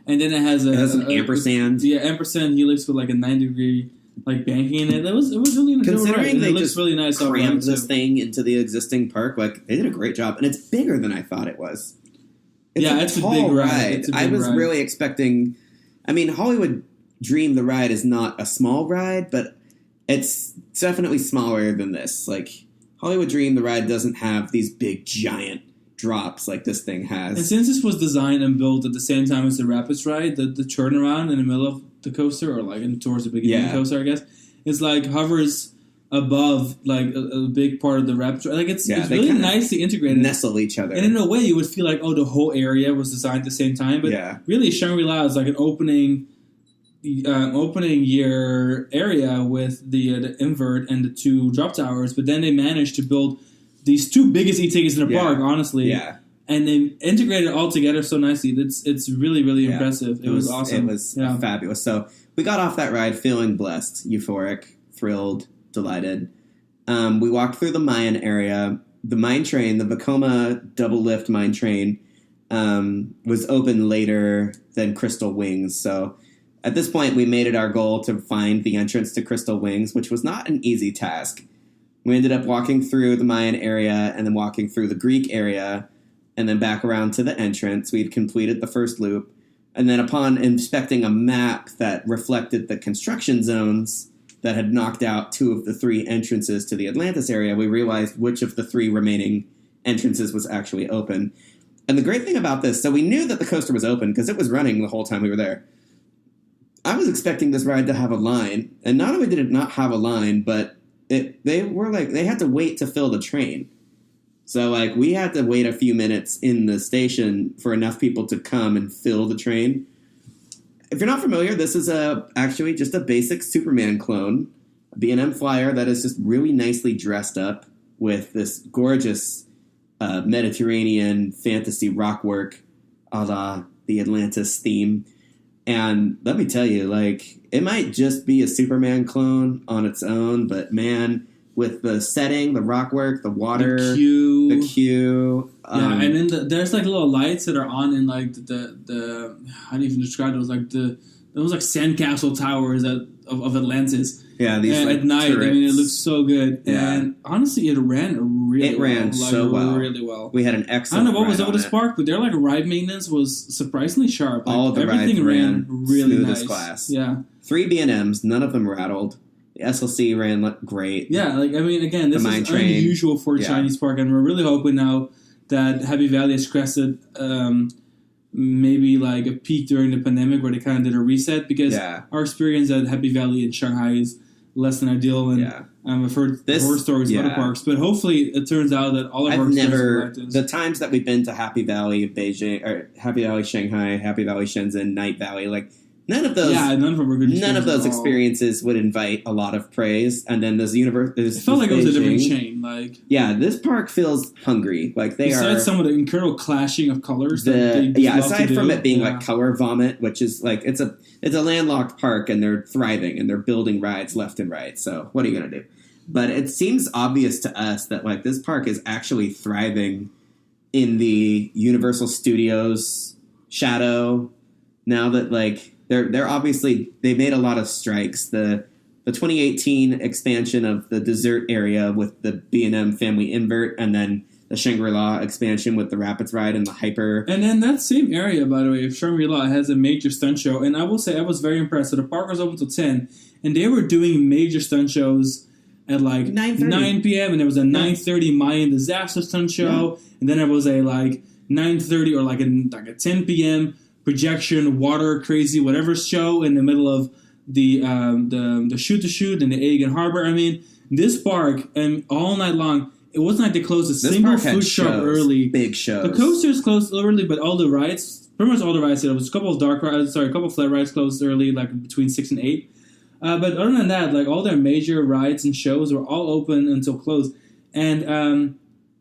And then it has an ampersand. Ampersand helix with like a 90-degree like banking in it. It was really nice. Considering they looks just really nice. Crammed this thing into the existing park, like they did a great job, and it's bigger than I thought it was. It's a big ride. I was really expecting. I mean, Hollywood Dream the ride is not a small ride, but it's definitely smaller than this. Like Hollywood Dream the ride doesn't have these big giant drops like this thing has. And since this was designed and built at the same time as the Rapids ride, the turnaround in the middle of the coaster, or like towards the beginning of the coaster, I guess, is like hovers above like a big part of the Rapids ride. Like it's really nicely integrated. Nestle each other. And in a way you would feel like, the whole area was designed at the same time. But really Shangri-La is like an opening year area with the invert and the 2 drop towers, but then they managed to build these 2 biggest e-tickets in the park, honestly. Yeah. And they integrated it all together so nicely. It's really, really impressive. It was awesome. It was fabulous. So we got off that ride feeling blessed, euphoric, thrilled, delighted. We walked through the Mayan area. The mine train, the Vekoma double lift mine train, was open later than Crystal Wings. So at this point, we made it our goal to find the entrance to Crystal Wings, which was not an easy task. We ended up walking through the Mayan area and then walking through the Greek area, and then back around to the entrance. We'd completed the first loop. And then upon inspecting a map that reflected the construction zones that had knocked out 2 of the 3 entrances to the Atlantis area, we realized which of the 3 remaining entrances was actually open. And the great thing about this, so we knew that the coaster was open because it was running the whole time we were there. I was expecting this ride to have a line. And not only did it not have a line, but they had to wait to fill the train. So, like, we had to wait a few minutes in the station for enough people to come and fill the train. If you're not familiar, this is actually just a basic Superman clone, a B&M flyer that is just really nicely dressed up with this gorgeous Mediterranean fantasy rock work a la the Atlantis theme. And let me tell you, like, it might just be a Superman clone on its own, but man, with the setting, the rock work, the water, the queue. And then there's like little lights that are on in like the how do you even describe it? It was like those like sandcastle towers of Atlantis. Yeah, these like at night. turrets. I mean, it looks so good. Yeah. And honestly, it ran so well. Really well. We had an excellent. I don't know what was ride up with on this park, but their like ride maintenance was surprisingly sharp. Like, all the everything rides ran really smooth nice. as glass. Yeah. 3 B&Ms, none of them rattled. The SLC ran great. Yeah, like I mean, again, this is unusual for a Chinese park, and we're really hoping now that Happy Valley has crested maybe like a peak during the pandemic where they kind of did a reset, because our experience at Happy Valley in Shanghai is less than ideal, and I've heard horror stories of other parks, but hopefully it turns out that all of our the times that we've been to Happy Valley Beijing, or Happy Valley Shanghai, Happy Valley Shenzhen, Night Valley, like none of those experiences would invite a lot of praise. And then there's it felt like it was a different chain. Like, yeah, this park feels hungry. Like besides some of the incredible clashing of colors. Aside from it being like color vomit, which is like it's a landlocked park and they're thriving and they're building rides left and right. So what are you gonna do? But it seems obvious to us that like this park is actually thriving in the Universal Studios shadow. Now that like they're obviously they made a lot of strikes. The 2018 expansion of the dessert area with the B&M Family Invert, and then the Shangri-La expansion with the Rapids ride and the Hyper. And then that same area, by the way, Shangri-La has a major stunt show, and I will say I was very impressed. So the park was open till 10, and they were doing major stunt shows at like 9 p.m. and there was a 9:30 Mayan disaster stunt show, and then there was a like 9:30 or like a 10 p.m. projection, water, crazy, whatever show in the middle of the shoot to shoot in the Aegean Harbor. I mean, this park, and all night long, it wasn't like they closed a single food shop early. Big shows. The coasters closed early, but all the rides, pretty much all the rides, there was a couple of a couple of flat rides closed early, like between 6 and 8. But other than that, like all their major rides and shows were all open until closed. And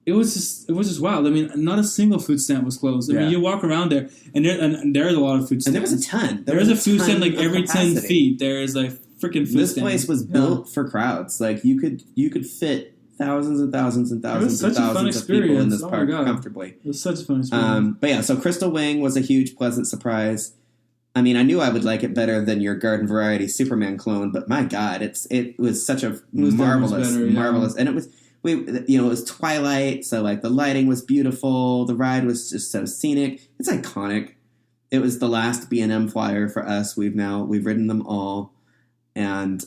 it was just wild. I mean, not a single food stand was closed. I mean, you walk around there, and there's a lot of food stands. And there was a ton. There's a food stand like every 10 feet. There is a freaking food stand. This place was built for crowds. Like you could fit thousands and thousands and thousands and thousands of people in this park comfortably. It was such a fun experience. But yeah, so Crystal Wing was a huge, pleasant surprise. I mean, I knew I would like it better than your Garden Variety Superman clone, but my God, it was such a marvelous, and it was. It was twilight, so like the lighting was beautiful. The ride was just so scenic. It's iconic. It was the last B&M flyer for us. We've ridden them all, and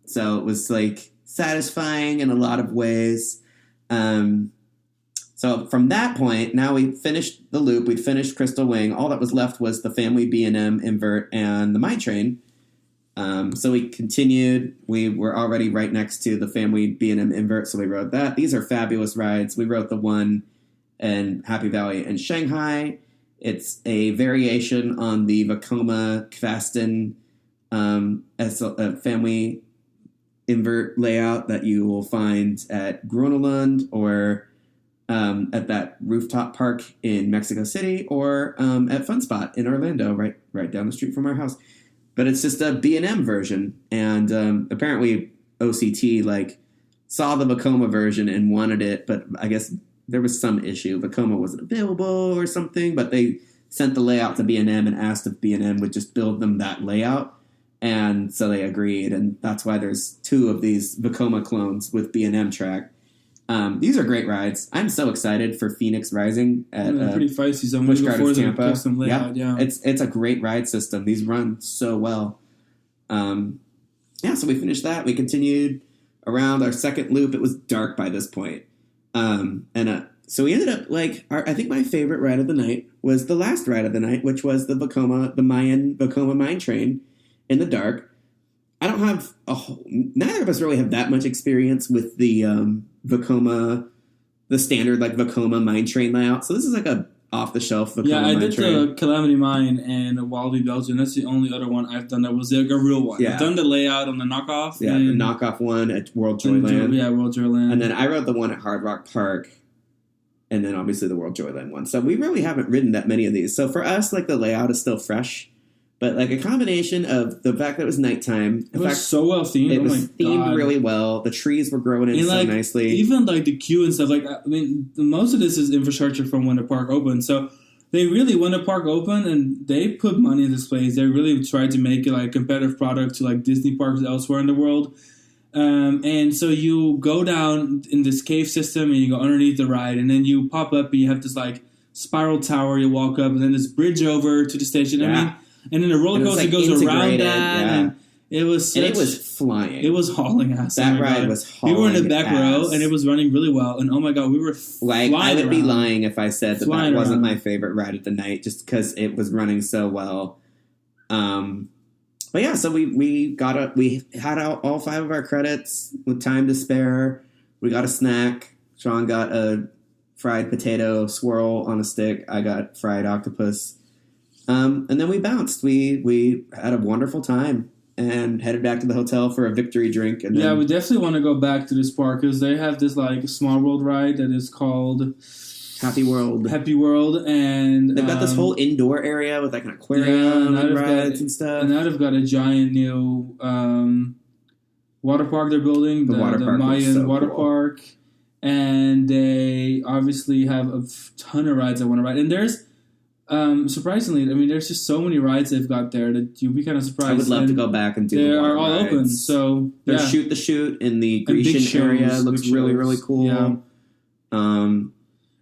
so it was like satisfying in a lot of ways. So from that point, now we finished the loop. We'd finished Crystal Wing. All that was left was the Family B&M Invert and the Mine Train. So we continued. We were already right next to the Family B&M Invert, so we rode that. These are fabulous rides. We rode the one in Happy Valley in Shanghai. It's a variation on the Vekoma Kvasten as a family invert layout that you will find at Grunelund or at that rooftop park in Mexico City or at Fun Spot in Orlando, right down the street from our house. But it's just a B&M version, and apparently OCT saw the Vekoma version and wanted it, but I guess there was some issue. Vekoma wasn't available or something, but they sent the layout to B&M and asked if B&M would just build them that layout, and so they agreed, and that's why there's 2 of these Vekoma clones with B&M track. These are great rides. I'm so excited for Phoenix Rising at pretty feisty. So Busch Gardens Tampa. Custom layout, yeah. It's a great ride system. These run so well. So we finished that. We continued around our second loop. It was dark by this point. So we ended up I think my favorite ride of the night was the last ride of the night, which was the Mayan Vekoma Mine Train in the dark. I don't have neither of us really have that much experience with the Vekoma the standard like Vekoma mine train layout. So this is like a off the shelf Vekoma Yeah, I mine did train. the Calamity Mine and Wallaby, Belgium. That's the only other one I've done that was like a real one. Yeah. I've done the layout on the knockoff. Yeah, the knockoff one at World Joyland. Yeah, World Joyland. And then I rode the one at Hard Rock Park, and then obviously the World Joyland one. So we really haven't ridden that many of these. So for us, like the layout is still fresh, but like a combination of the fact that it was nighttime, it was so well themed. it Oh was my themed God. really well. The trees were growing in And, so like, nicely. Even like the queue and stuff. Like I mean, most of this is infrastructure from when the park opened. So they really, when the park opened, and they put money in this place. They really tried to make it like a competitive product to like Disney parks elsewhere in the world. And so you go down in this cave system and you go underneath the ride, and then you pop up and you have this like spiral tower. You walk up, and then this bridge over to the station. Yeah. I mean, and then the roller coaster like goes around integrated, that. yeah. And it was and it was flying. It was hauling ass. That Oh my ride God. was We hauling were in the back row, ass. and it was running really well. And oh my God, we were Like, I flying would be around. lying if I said that Flying that wasn't around. my favorite ride of the night, just because it was running so well. But yeah, so we had out all 5 of our credits with time to spare. We got a snack. Sean got a fried potato swirl on a stick. I got fried octopus. And then we bounced. We had a wonderful time and headed back to the hotel for a victory drink. And Yeah, then, we definitely want to go back to this park because they have this like Small World ride that is called Happy World. Happy World, and They've got this whole indoor area with like an aquarium now and they've rides got- and stuff. and now they've got a giant new water park they're building, The water park looks Mayan so water cool. park, and they obviously have a ton of rides I want to ride. And there's surprisingly, I mean, there's just so many rides they've got there that you'd be kind of surprised. I would love to And go back and do They the water are all rides. open, so There's yeah. Shoot the Chute in the And big Grecian area. shows, Looks big really, shows. really cool. Yeah.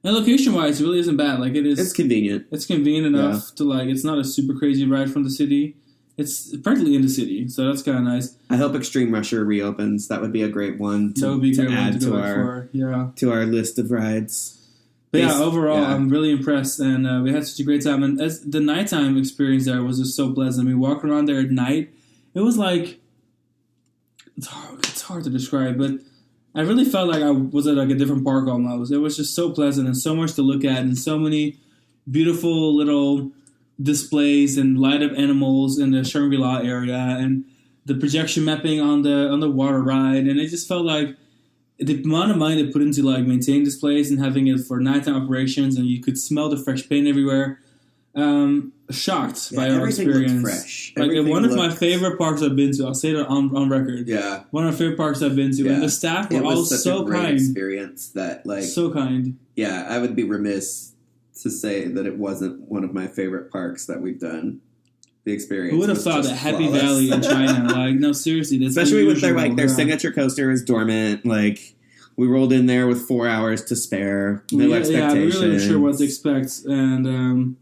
And location-wise, it really isn't bad. Like it is, It's convenient. it's convenient enough to like. It's not a super crazy ride from the city. It's practically in the city, so that's kind of nice. I hope Extreme Rusher reopens. That would be a great one That would be a to good one add to to go back our for. Yeah. to our list of rides. But yeah, Bas- overall, yeah. I'm really impressed, and we had such a great time. And as the nighttime experience there was just so pleasant. We walked around there at night. It was like it's hard to describe, but I really felt like I was at like a different park almost. It was just so pleasant and so much to look at, and so many beautiful little displays and light up animals in the Shangri-La area, and the projection mapping on the water ride, and it just felt like the amount of money they put into like maintaining this place and having it for nighttime operations, and you could smell the fresh paint everywhere. Shocked by our everything looked experience. fresh. Like Everything one of my looked- favorite parks I've been to. I'll say that on record. Yeah, One of my favorite parks I've been to, Yeah. and the staff were it all was such so a great kind, experience that like so kind. yeah, I would be remiss to say that it wasn't one of my favorite parks that we've done. The experience. Who would have was thought just that Happy flawless. Valley in China? Like, no, seriously, that's Especially with their unusual. their Yeah. signature coaster is dormant. Like we rolled in there with 4 hours to spare, no Yeah, expectations. we really weren't sure what to expect, and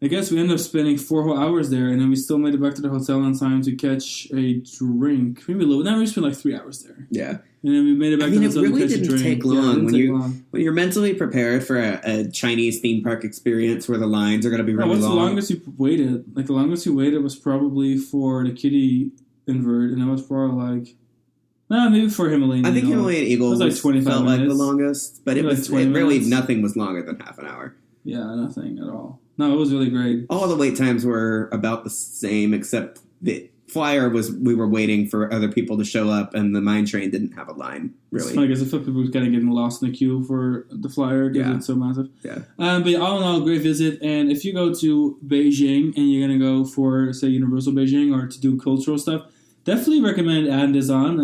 I guess we ended up spending 4 whole hours there, and then we still made it back to the hotel in time to catch a drink. Maybe a little. Now we spent like 3 hours there, Yeah, and then we made it back I mean, to it the hotel really to catch a didn't drink. take long Yeah, it didn't when take you- long. when you're mentally prepared for a Chinese theme park experience where the lines are going to be Oh, really what's the long. longest you waited? Like the longest we waited was probably for the kitty invert, and that was probably like, maybe for Himalayan. I think Eagle. Himalayan Eagle It was like 25 felt like the minutes. longest, but it Like was 20 really minutes. nothing was longer than half an hour. Yeah, nothing at all. No, it was really great. All the wait times were about the same, except the flyer was we were waiting for other people to show up, and the mine train didn't have a line really. It's funny because I feel people were kind of getting lost in the queue for the flyer because Yeah. it's so massive. Yeah. But all in all, great visit. And if you go to Beijing and you're going to go for, say, Universal Beijing or to do cultural stuff, definitely recommend adding this on.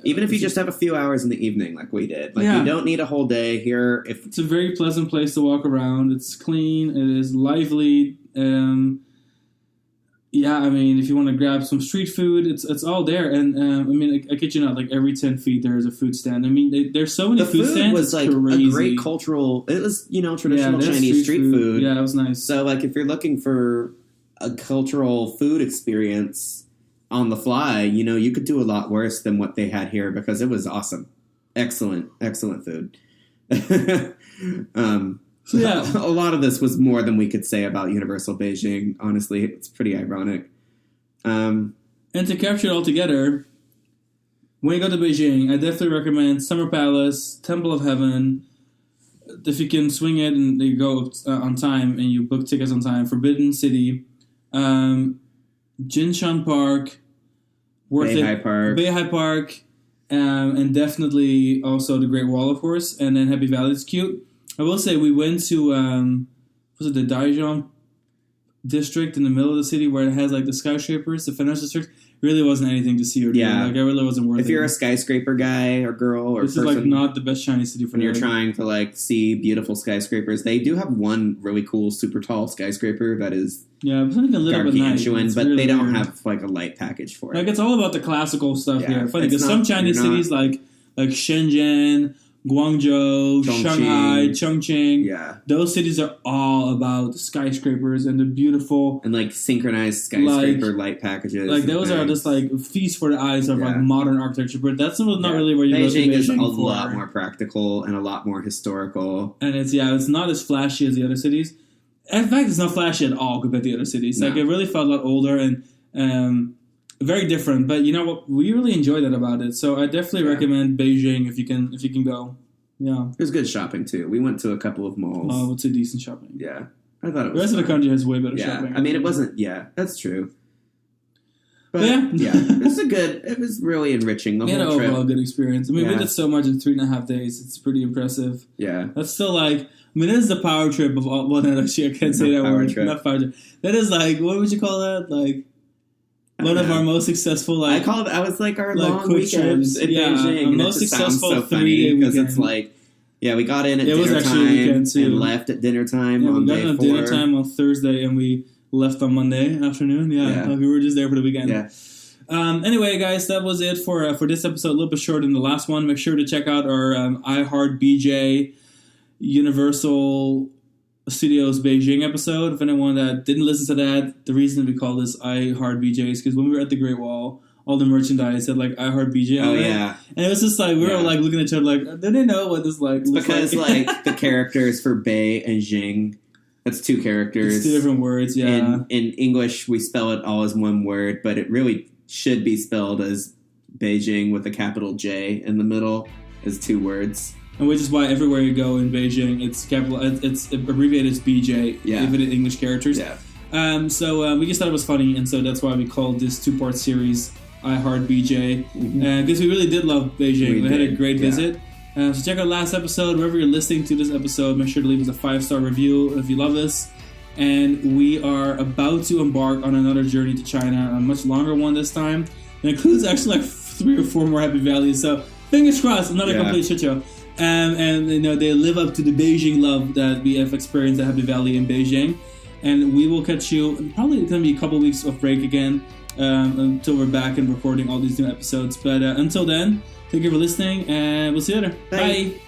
Even if you just have a few hours in the evening, like we did, like Yeah. you don't need a whole day here. If It's a very pleasant place to walk around. It's clean. It is lively. I mean, if you want to grab some street food, it's all there. And I mean, I kid you not, like every 10 feet there is a food stand. I mean, there's so many the food food stands. was it's like crazy. a great cultural. It was traditional there's Chinese street food. Yeah, it was nice. So like if you're looking for a cultural food experience on the fly, you could do a lot worse than what they had here because it was awesome. Excellent food. So, yeah. A lot of this was more than we could say about Universal Beijing. Honestly, it's pretty ironic. And to capture it all together, when you go to Beijing, I definitely recommend Summer Palace, Temple of Heaven. If you can swing it and you go on time and you book tickets on time, Forbidden City, Jingshan Park, Beihai Park, and definitely also the Great Wall, of course, and then Happy Valley is cute. I will say we went to was it the Daejeon district in the middle of the city where it has like the skyscrapers, the financial district. Really wasn't anything to see or do. Like, it really wasn't worth it. If you're a skyscraper guy or girl or this person, is like not the best Chinese city for when you're trying to like see beautiful skyscrapers. They do have one really cool, super tall skyscraper that is it's not even lit up at night. But really they don't have like a light package for it. Like, it's all about the classical stuff here. Funny because some Chinese cities like Shenzhen, Guangzhou, Shanghai, Chongqing. Those cities are all about the skyscrapers and the beautiful and like synchronized skyscraper light packages. Like those are just like feast for the eyes of like modern architecture. But that's not really where you go to Beijing is a lot more practical and a lot more historical. And it's not as flashy as the other cities. In fact, it's not flashy at all compared to the other cities. Like, it really felt a lot older and very different, but you know what? We really enjoyed that about it. So I definitely recommend Beijing if you can go. Yeah, it was good shopping too. We went to a couple of malls. Oh, it's a decent shopping. Yeah, I thought it was. The rest of the country has way better shopping. I mean, it wasn't. Yeah, that's true. But it was really enriching. The whole trip. Overall good experience. I mean, we did so much in 3.5 days. It's pretty impressive. Yeah, that's still like. I mean, this is the power trip of all. Well, no, actually, I can't say that word. Trip. Not power trip. That is like, what would you call that? Like. One of our most successful, I was like our long weekends in Beijing. Our most successful 3-day because it's like, we got in at dinner time and left at dinner time on day 4. We got in at dinner time on Thursday and we left on Monday afternoon. We were just there for the weekend. Anyway, guys, that was it for this episode. A little bit shorter than the last one. Make sure to check out our iHeart BJ Universal Studios Beijing episode. If anyone that didn't listen to that, the reason we call this I Heart BJ is because when we were at the Great Wall, all the merchandise said like I Heart BJ on it. And it was just like we were like looking at each other like, do they know what this like looks because like the characters for Bei and Jing, that's 2 characters. It's 2 different words, In English we spell it all as one word, but it really should be spelled as Beijing with a capital J in the middle as 2 words. And which is why everywhere you go in Beijing, it's abbreviated as BJ, even in English characters. So we just thought it was funny, and so that's why we called this 2-part series I Heart BJ. Because we really did love Beijing. We had a great visit. So check out last episode. Wherever you're listening to this episode, make sure to leave us a 5-star review if you love us. And we are about to embark on another journey to China, a much longer one this time. It includes actually like 3 or 4 more Happy Valleys. So fingers crossed, another complete shit show. And you know, they live up to the Beijing love that we have experienced at Happy Valley in Beijing. And we will catch you, probably it's going to be a couple weeks of break again until we're back and recording all these new episodes. But until then, thank you for listening, and we'll see you later. Bye.